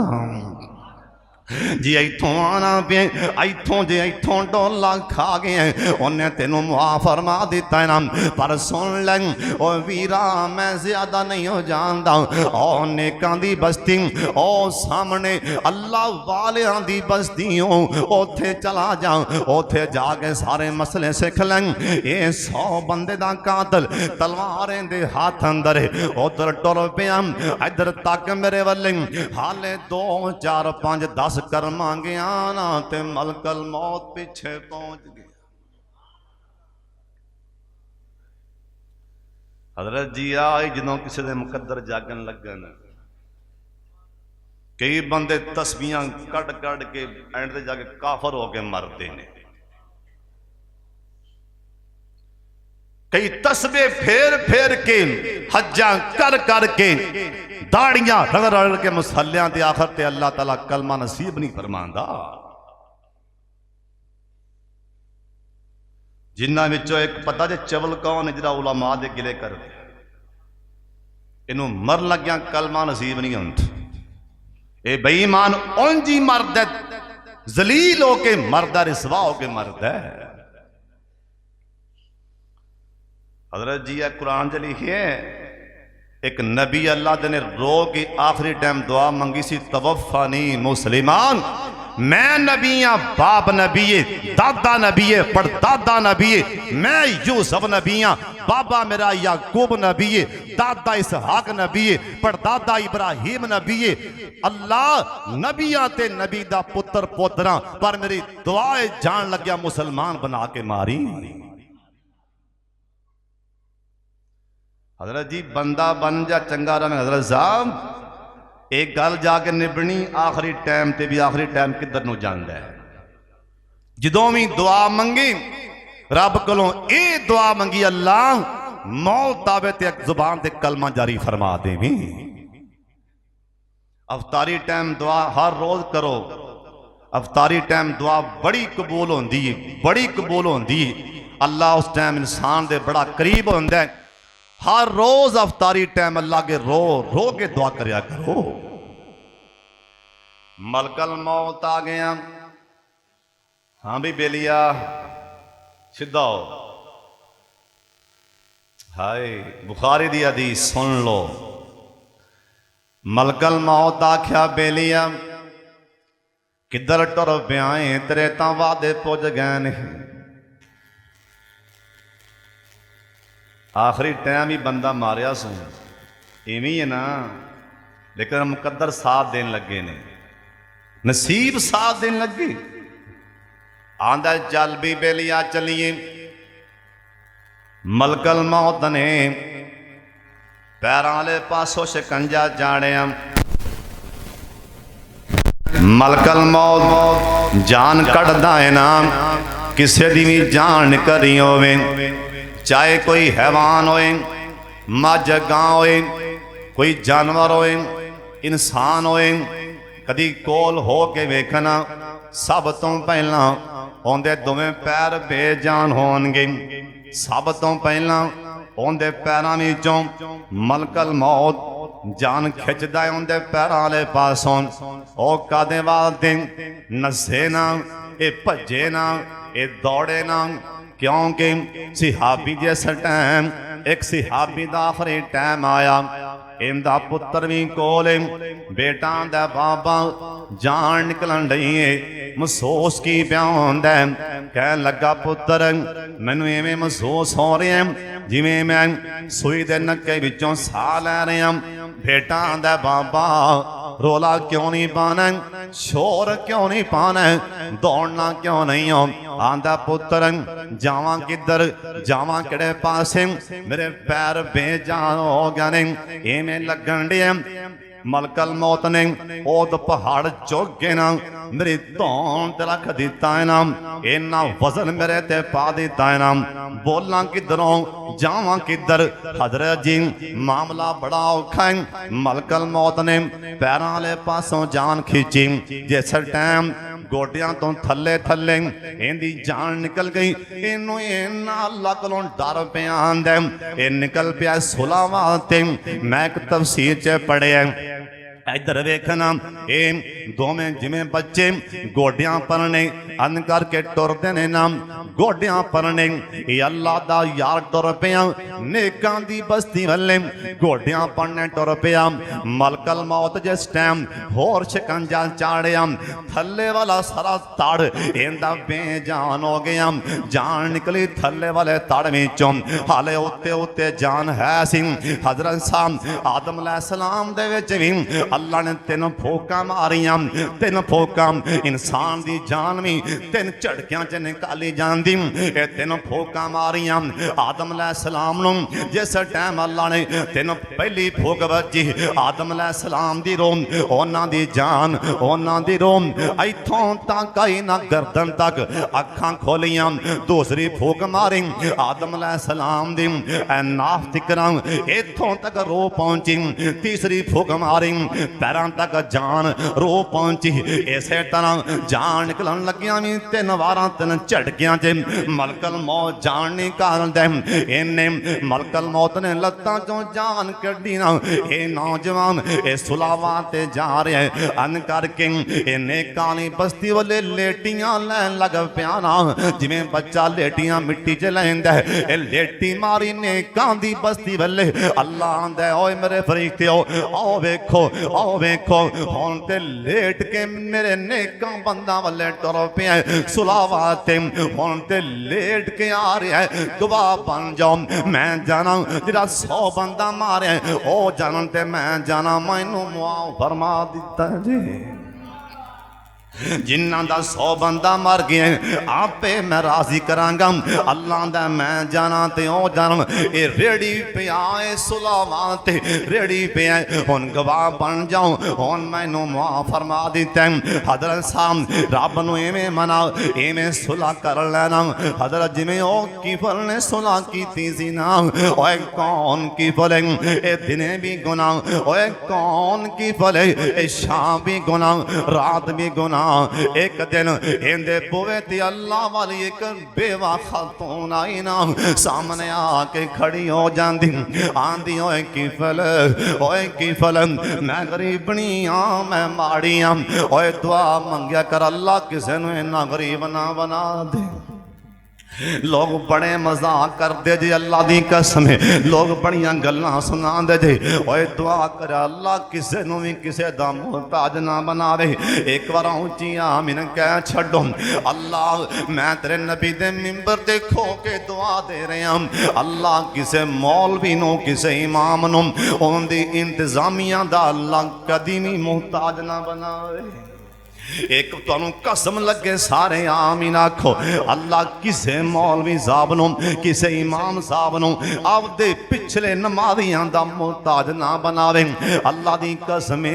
जी इथों आना पे इथों जे इथों डोला खा गए उन्हें तेनों मुआ फरमा दिता है ना। पर सुन ले ओ वीरा मैं ज्यादा नहीं हो जानता ओ नेकां दी बस्ती ओ सामने अल्लाह वालियां दी बस्ती हो ओथे चला जा ओथे जाके सारे मसले सीख लें। ये 100 बंदे दा कातल तलवारें दे हाथ अंदर उधर टुर पिया इधर तक मेरे वाले हाले 2 4 5 10 कर मांगिया ना ते मलकल मौत पीछे पहुंच गया। हजरत जी आई जो किसी दे मुकद्दर जागन लगन कई बंदे तस्बीहां कट के एंड ते जाके काफर होके मरते ने। कई तस्बे फेर के हज्जा कर के दाड़ियां रगड़ के मुसल्लियां ते आखिर ते अल्लाह ताला कलमा नसीब नहीं फरमांदा। जिन्हां विचों एक पता जे चवल कौन है जिहड़ा उलमा दे गिले कर इनू मर लग्या कलमा नसीब नहीं होंदा। ये बेईमान उंज ही मरद जलील होके मरदा रिसवा होके मरदा। हजरत जी कुरान च लिखे एक नबी अल्लाह ने रो के आखिरी टाइम दुआ मंगी सी तवफ़नी मुसलमान मैं नबी हाँ, बाप नबी है, दादा नबी है, परदादा नबी है। मैं यूसुफ नबी हाँ, बाबा मेरा याकूब नबी है, दादा इसहाक नबी है, परदादा इब्राहिम नबी है। अल्लाह नबियां ते नबी दा पुत्र पोतरा, पर मेरी दुआए जान लग्या मुसलमान बना के मारी। हजरत जी बंदा बन जा चंगा रंग। हजरत साहब एक गल जाके निभनी, आखिरी टाइम ते भी आखिरी टाइम किधर नूं जांदा है। जदों भी दुआ मंगी रब कोलों ये दुआ मंगी, अल्लाह मौत आवे ते जुबान ते कलमा जारी फरमा देवी। अवतारी टाइम दुआ हर रोज करो। अवतारी टाइम दुआ बड़ी कबूल होंदी है, बड़ी कबूल होंदी है। अल्लाह उस टाइम इंसान दे बड़ा करीब होंदा है। हर रोज अवतारी टाइम अल्लाह के रो रो के दुआ करया करो। मलकल मौत आ गया। हाँ भी बेलिया सीधा हो। हाय बुखारी दी हदीस सुन लो। मलकल मौत आख्या बेलिया किधर टुर पिया है, तेरे तां वादे पुज गए ने। आखिरी टाइम ही बंदा मारिया सू, इवें है ना। लेकिन मुकद्दर साथ देन लगे ने, नसीब साथ देन लगे। आंदा चल भी बेलिया चलिए। मलकल मौत ने पैरां वाले पासों शिकंजा जाड़िया। मलकल मौत जान कढ़दा है ना, किसी दी भी जान निकली होवे, चाहे कोई हैवान होए, मझ गां होए, कोई जानवर होए, इंसान होए। कदी कोल हो के वेखना, सब तो पहला उनके दोवें पैर बेजान होणगे। सब तो पहला उनके पैरों विचों मलकल मौत जान खिंचदा है उनके पैरों वाले पासों। ओ कादे वास्ते नसे ना, ये भजे ना, ये दौड़े ना, क्योंकि सिहाबी जिस टाइम एक सिहाबी का आखिरी टाइम आया, इनका पुत्र भी कोल, बेटा दा बाबा जान निकलन रही है। महसूस की पिया होंदा है, कह लगा पुत्र मैनू इवें महसूस हो रहा है जिवें मैं सूई दे नक्के विचों साह लै रहा। बेटा दा बाबा रोला क्यों नहीं पाना, शोर क्यों नहीं पाना, दौड़ना क्यों नहीं हो। आंदा पुत्र जावां किधर, जावां किहड़े पासे, मेरे पैर बेजान हो गए ने। इवें लगन दिया मलकल मौत ने ओद पहाड़ चौके ना मेरी धौन ते रख दिता है ना, इन्ना वजन मेरे ते पा दिता है ना। बोला किधरों जावां किधर। हजरत जी मामला बड़ा औखा है। मलकल मौत ने पैरों वाले पासों जान खींची। जिस टाइम गोडियां तो थले थले इहदी जान निकल गई। इनू इन्ना अल्लाह कोलों डर पिया आंदा, ये निकल पिया सुलह वास्ते। मैं एक तफसीर च पढ़िया, इधर वेखना ये दोवें जिमें बच्चे गोडियां परने अन करके टुरदे ने ना, गोडियां परने ये अल्लाह दा यार टुर पिया नेकां दी बस्ती वल्ले, गोडियां परने टुर पिया। मलकल मौत जिस टाइम होर शिकंजा चाड़िया, थल्ले वाला सारा तड़ इंदा बेजान हो गया। जान निकली थल्ले वाले तड़ विचों, हाले उत्ते उत्ते जान है सी। हजरत साहब आदम अलैहिस्सलाम दे विच भी अल्लाह ने 3 फूका मारिया। 3 फूका इंसान की जान भी 3 झटकियां च निकाली जाती। ये 3 फूका मारिया आदम अलैहिस्सलाम नूं। जिस टाइम अल्लाह ने 3 पहली फूक बजी आदम अलैहिस्सलाम दी रोम, उन्हां दी जान, उन्हां दी रोम इथों तक आई ना गर्दन तक, अखां खोलियां। दूसरी फूक मारी आदम अलैहिस्सलाम दी नाफ तिकरां, इथों तक रो पहुंची। तीसरी फूक मारी पैरों तक जान रो पहुंची। इसे तरह जान निकलन लगिया भी 3 वारां 3 झटकियां च मलकल मौत जान नहीं कर दे। इन्हें मलकल मौत ने लत्तां चों जान कड्डी ना। ये नौजवान ये सुलावा ते जा रहा है अन करके इन्हें काली बस्ती वाले लेटियां लैन लग पिया ना, जिवें बच्चा लेटियां मिट्टी च लैंदा है। ये लेटी मारी ने कांदी बस्ती वाले। अल्लाह आंदा ओए मेरे फरिश्ते आओ वेखो आओ वेखो हुण ते लेट के मेरे नेकां बंदा वाले टुर पिया सुलावा ते हुण ते लेट के आ रहा है गवाह बन जाओ मैं जाना जिहड़ा 100 बंदा मारे ओ जानन ते मैं जाना मैनू मुआफ फरमा दिता जी जिन्ना दा 100 बंदा मर गया आपे मैं राजी करांगा अल्लाह दा मैं जाना ते ओ जान ए रेड़ी पिया ए सुलावा ते रेड़ी पिया हुन गवाह बन जाऊं हुन मैनू मुआफ फरमा दिता हजरत साहब रब नू एवें मना एवें सुलह कर लेना हजरत जिवें ओ किफल ने सुलह कीती सी ना ओए कौन किफल ए दिने भी गुनाह ओए कौन किफल ए शाम भी गुनाह रात भी गुनाह एक दिन इंदे बुवे ते अल्लाह वाली एक बेवा खातून आई ना सामने आके खड़ी हो जाती आंदी ओए किफल मैं गरीबनी हाँ मैं माड़ी हाँ ओए दुआ मंगया कर अल्लाह किसे नूं इन्ना गरीब ना बना दे लोग बड़े मजाक करते जे अल्लाह दी कसम लोग बड़ियां गल्लां सुनांदे जे ओए दुआ कर अल्लाह किसे नूं भी किसे दा मुहताज ना बनावे एक बार ऊंची आमीन कह छड्डो अल्लाह मैं तेरे नबी दे मिंबर ते खो के दुआ दे रहा अल्लाह किसे मौलवी नूं किसे इमाम नूं उनदी इंतजामिया दा अल्लाह कदी भी मुहताज ना बनावे एक तुहानू कसम लगे सारे आमीन आखो अल्लाह किसे मौलवी साहब नूं किसे इमाम साहब नूं आपदे पिछले नमाजियां दा मुहताज ना बनावे अल्लाह दी कसम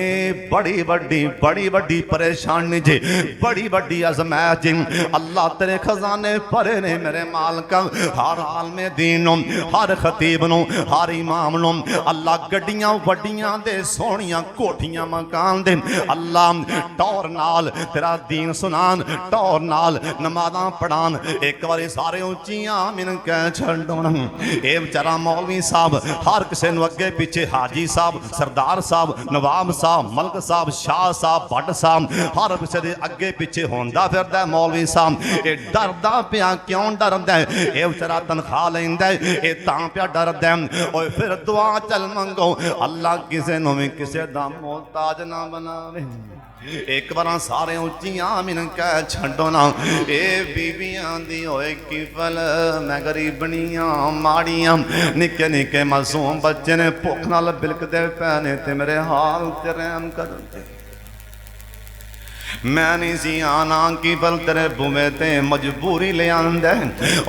बड़ी वड्डी परेशानी जे बड़ी वड्डी अज़मैत जे अल्लाह तेरे खजाने भरे ने मेरे मालका हर हाल में दीन नूं हर खतीब नूं हर इमाम नूं अल्लाह गड्डियां वड्डियां दे सोहणियां कोठियां मकान दे अल्लाह टौर नाल तेरा दीन सुनान टौर नाल नमाज़ां पढ़ान एक बारी सारे उच्ची आमीन कह छड्डो ए बेचारा मौलवी साहब हर किसी नूं अगे पीछे हाजी साहब सरदार साहब नवाब साहब मलक साहब शाह साहब भट्ट साहब हर किसी दे अगे पीछे होंदा फिरदा मौलवी साहब ए डरदा पिया क्यों डरदा ए बेचारा तनख्वाह लैंदा ए तां पिया डरदा ओए फिर दुआ चल मंगो अल्लाह किसे नूं भी किसे दा मोहताज ना बनावे एक बार सारे उच्ची आमीन कह छड्डो ना ए बीबियां दी होए किफल मैं गरीबनियां माड़ियां निक्के निक्के मासूम बच्चे ने भुख नाल बिलकदे पैने ते मेरे हाल ते रहम कर दे मैं नहीं सी आना की बल तेरे बुवे ते मजबूरी ले आंदे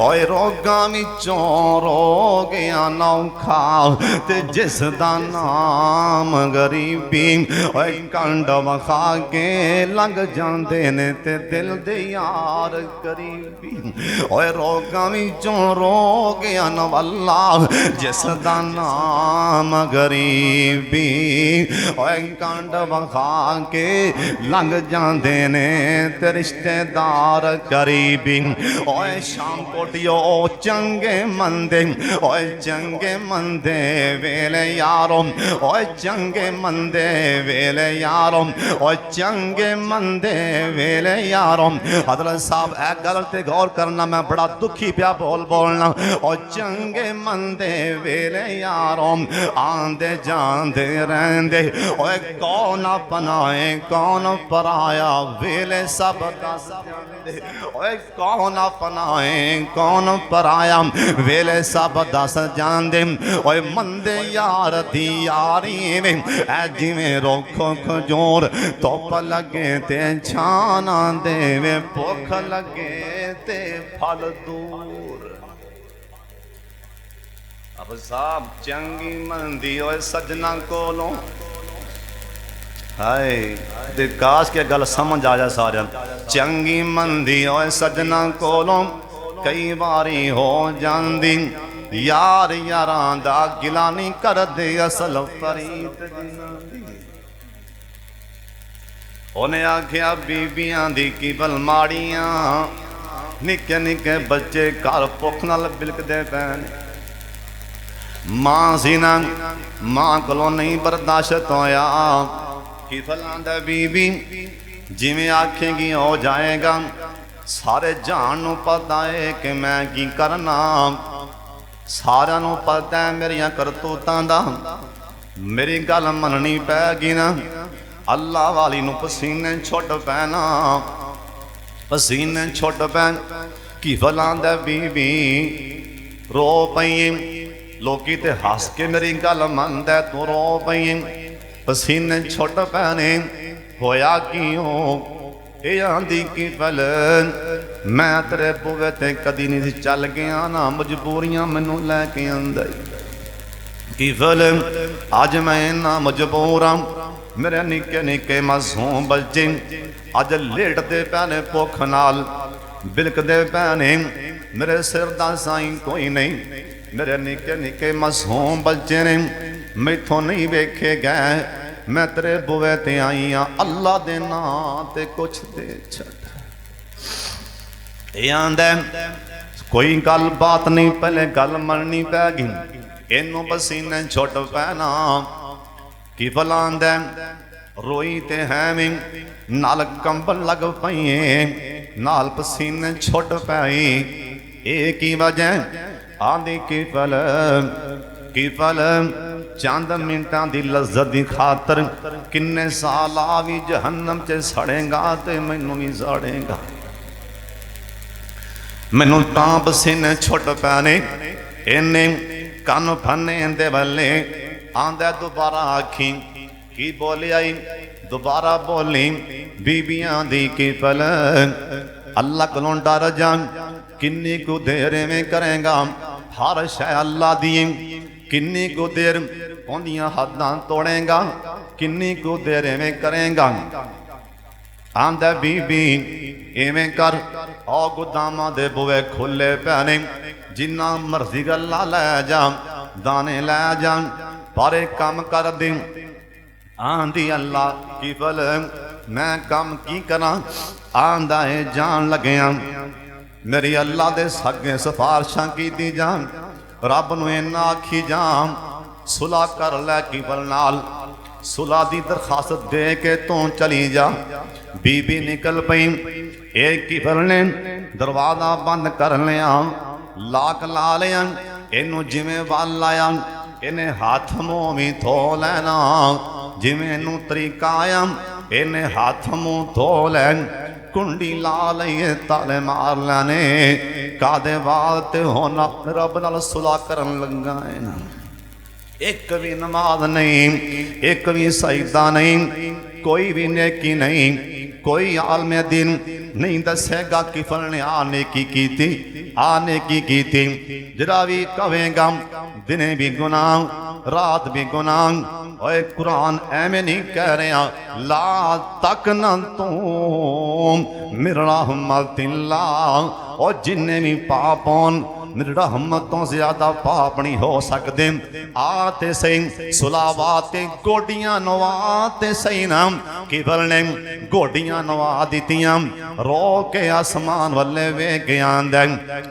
ओए रोगां विचों रोग आना औखा ते जिस दा नाम गरीबी ओए कंड वखा के लंघ जांदे ने ते दिल दे यार गरीबी ओए रोगां विचों रोग आना वल्ला जिस दा नाम गरीबी ओए कंड वखा के लंघ जांदे ने ते रिश्तेदार करीबी ओए शाम कोटियो चंगे मंदे वेले यारो ओए चंगे मंदे वेले यारो ओए चंगे मंदे वेले यारो हजरत साहब ए गल ते गौर करना मैं बड़ा दुखी पिया बोलना ओए चंगे मंदे वेले यारो आंदे जांदे रहंदे ओए कौन अपनाए कौन पराया वेले सब दस जाने ओए कौन अपनाए कौन पराया वेले सब दस जाने ओए मंदे यार दी यारी में ऐ जिवें रोखो खजूर धुप लगे ते छाना देवे भुख लगे ते फल दूर अब साहब चंगी मंदी ओए सजना कोलों हाय ते काश के गल समझ आ जा सारे चंगी मंदी ओए सजना कोलों कई बारी हो जांदी यार यारां दा गिला नहीं करदे असल फरीद दी उन्हें आख्या बीबियां दी की बल माड़ियां निक्के निक्के बच्चे घर भुख नाल बिलकदे पैन मां सी ना मां कोलों नहीं बर्दाश्त होया की फलांदा बीबी जिवें आखेगी हो जाएगा सारे जान नूं पता है कि मैं की करना सारिआं नूं पता है मेरियां करतूतां दा मेरी गल मननी पै गई ना, अल्लाह वाली नूं पसीने छुट पैना, पसीने छुट पैन। की फलां दा बीबी रो पई, लोकी ते हस के मेरी गल मनदा, तू रो पई, पसीने छुट पैने। होया कियों? ये आंदी की पल मैं तेरे बुवे ते कदी नहीं चल गया ना, मजबूरियां मैनू लैके आंदा। की फल अज मैं इन्ना मजबूर हाँ, मेरे निके निके मासूम बच्चे अज लेटते पैने भुख नाल, बिलकदे पैने, मेरे सिर दा साईं कोई नहीं। मेरे निके निके मासूम बच्चे ने मैथों नहीं वेखे गए, मैं तेरे बुवे ते आई हाँ, अल्लाह दे नां ते कुछ दे छड़। आंदा कोई गल बात नहीं, पहले गल मननी पै गई, इनू पसीने छुट पैना। की फलांदा रोई ते है में नाल कंबन लग पईए, नाल पसीने छुट पाई। एक ही वजह आंदी की फल चंद मिनटां दी लज्जत दी खातर किन्ने साल आ भी जहन्नम च सड़ेगा ते मैनू भी सड़ेगा। मैनू तां पसीने छुट पैने। इन्ने कन फन्ने दे बल्ले आंदा दोबारा आखी। की बोलिया दोबारा बोली बीबियां दी की फल अल्लाह कोलों डर जा, किन्नी कु देर में करेगा, हर शै अल्लाह दी, किन्नी कु देर ओंदियां हदां तोड़ेगा, किन्नी कु देर में करेगा। आंदा बीबी इवें कर, ओ गुदामां दे बुवे खुले पैने, जिन्ना मर्जी गल्ला लै जा, दाने लै जा, पर कम कर दे। आंदी अल्लाह की फल मैं कम की करा? आंदा है जान लग्या मेरी अल्लाह दे सगे सिफारिशां कीती जान, रब नूं इन्ना आखी जान सुलह कर लै की फल नाल, सुलह दी दरखास्त दे के तू चली जा। बीबी निकल पई। एक की फल ने दरवाजा बंद कर लिया, लाक ला लिया, इनू जिमें वल आया इन्हें हाथ मुँह भी धो लेना, जिमें इनू तरीका आया इन्हें हाथ मुँह धो लैन, कुंडी ला लईए ताले मार लैने, कादे वास्ते होना रब नाल सुलह करन लगा है ना। एक भी नमाज नहीं, एक भी सजदा नहीं, कोई भी नेकी नहीं, कोई आलमे दिन नहीं दसेगा कि फलने आ नेकी कीती, आ नेकी कीती। जरा भी कहेगा दिने भी गुनाह रात भी गुनाह। ओए कुरान एवें नहीं कह रहा, ला तक न तू मेरा रहमतिल्लाह, और जिन्ने भी पाप होन मेरी रहमत तो ज्यादा पाप नहीं हो सकते। आते सही सुलावाते गोडियां नवाते सही नाम की बल ने गोडियां नवा दितियां, रो के आसमान वाले वे के आंदा,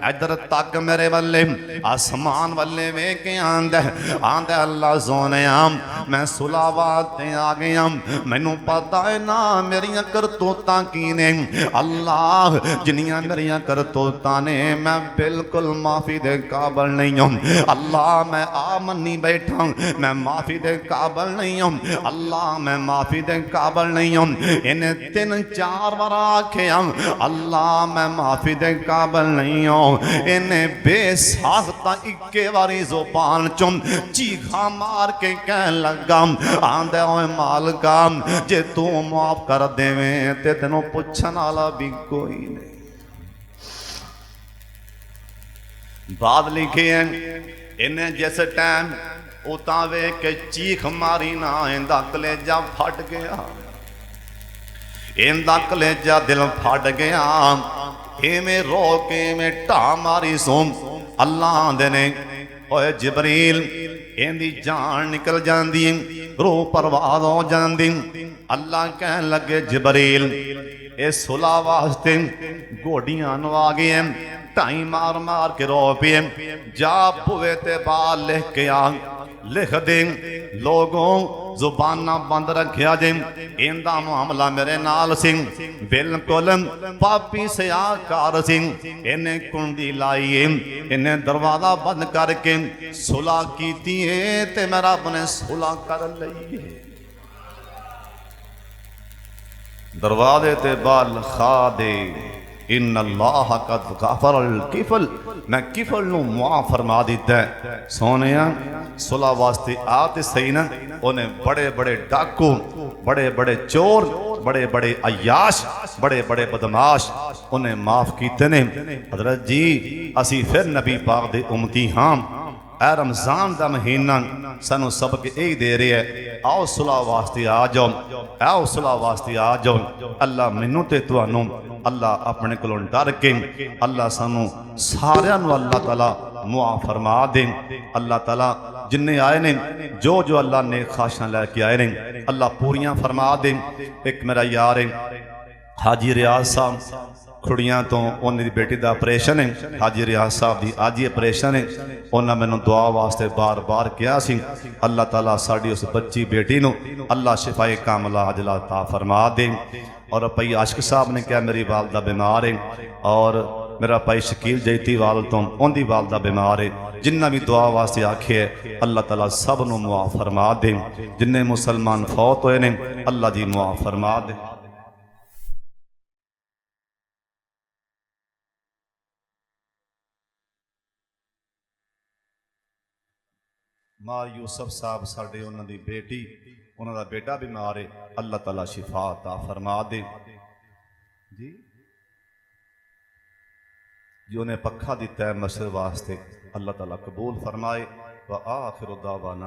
इधर तक मेरे वाले आसमान वाले वे के आंदा, आंदा अल्लाह सोने मैं सुलावाते आ गया, मैनू पता है ना मेरिया करतूतां की ने, अल्लाह जिन्नियां मेरिया करतूतां ने मैं बिल्कुल माफी दे काबल नहीं हूँ। अल्लाह मैं आ मन्नी बैठा मैं माफी दे काबल नहीं हूँ, अल्लाह मैं माफी दे काबल नहीं हूँ। इन्हें 3-4 बार आख्या अल्लाह मैं माफी दे काबल नहीं हूँ। इन्हें बेसाख्ता 21 बारी ज़ुबान चुम चीखा मार के कह लगा, आंदे ओए मालिका जे तू माफ कर देवें ते तेनों पुछण वाला भी कोई नहीं। बाद लिखे हैं इन्हें जिस टाइम उता वे के चीख मारी ना इंदा कलेजा फट गया, इंदा कलेजा दिल फट गया, इवें रो के इवें ढा मारी सोम अल्लाह आंदे ने ओए जिबरील इंदी जान निकल जाती, रूह परवाद हो जाती। अल्लाह कह लगे जिबरील इस सुलह वास्ते घोड़ियां नवा गए, ढाई मार मार के रो पे जा भुवे ते बाल लिख के आ, लिख दे लोगों जुबाना बंद रखिया जे इंदा मामला मेरे नाल सिंह बिल्कुल पापी सयाकार सिंह इन्हें कुंडी लाई इन्हें दरवाजा बंद करके सुलह की ते मेरा अपने सुलह कर लई दरवाजे ते बाल खा दे इन अल्लाह कद गफर अल किफल मैं किफल नू मुआफ फरमा दिता है सोने सुलह वास्ते आते सही ना उन्हें बड़े बड़े डाकू बड़े बड़े चोर बड़े बड़े अयाश बड़े बड़े बदमाश उन्हें माफ किते ने हजरत जी असी फिर नबी पाक दे उम्मती हाँ ए रमजान का महीना सानू सबक यही दे रहा है आओ सुलह वास्ते आ जाओ आओ सुलह वास्ते आ जाओ अल्लाह मैनू ते तुहानू अल्लाह अपने कोलों डर के अल्लाह सानू सारियां नू अल्लाह ताला मुआफ फरमा दे अल्लाह ताला जिन्ने आए ने जो जो अल्लाह ने खाशां लैके आए ने अल्लाह पूरियां फरमा दे एक मेरा यार है हाजी रियाज साहब खुड़ियां तो उन्हें बेटी का ऑपरेशन है हाजी रियाज साहब की अज ही ऑपरेशन है उन्हें मैंने दुआ वास्ते बार बार कहा सी अल्लाह ताला साड़ी उस बच्ची बेटी नू अल्लाह शिफाए कामला अजला ता फरमा दे और भाई आशिक साहब ने कहा मेरी वालदा बीमार है और मेरा भाई शकील जैती वाल तो उनकी वालदा बीमार है जिन्ना भी दुआ वास्ते आखे अल्लाह ताला सब नू मुआफ फरमा दे जिन्ने मुसलमान फौत होए ने अल्लाह जी मुआफ फरमा दे। मार यूसुफ साहब साढ़े उन्होंने बेटी उन्होंने बेटा बीमार है अल्लाह ताला शिफा ता फरमा दे जी जो उन्हें पखा दिता है मसर वास्ते अल्लाह ताला कबूल फरमाए व आखिर दावाना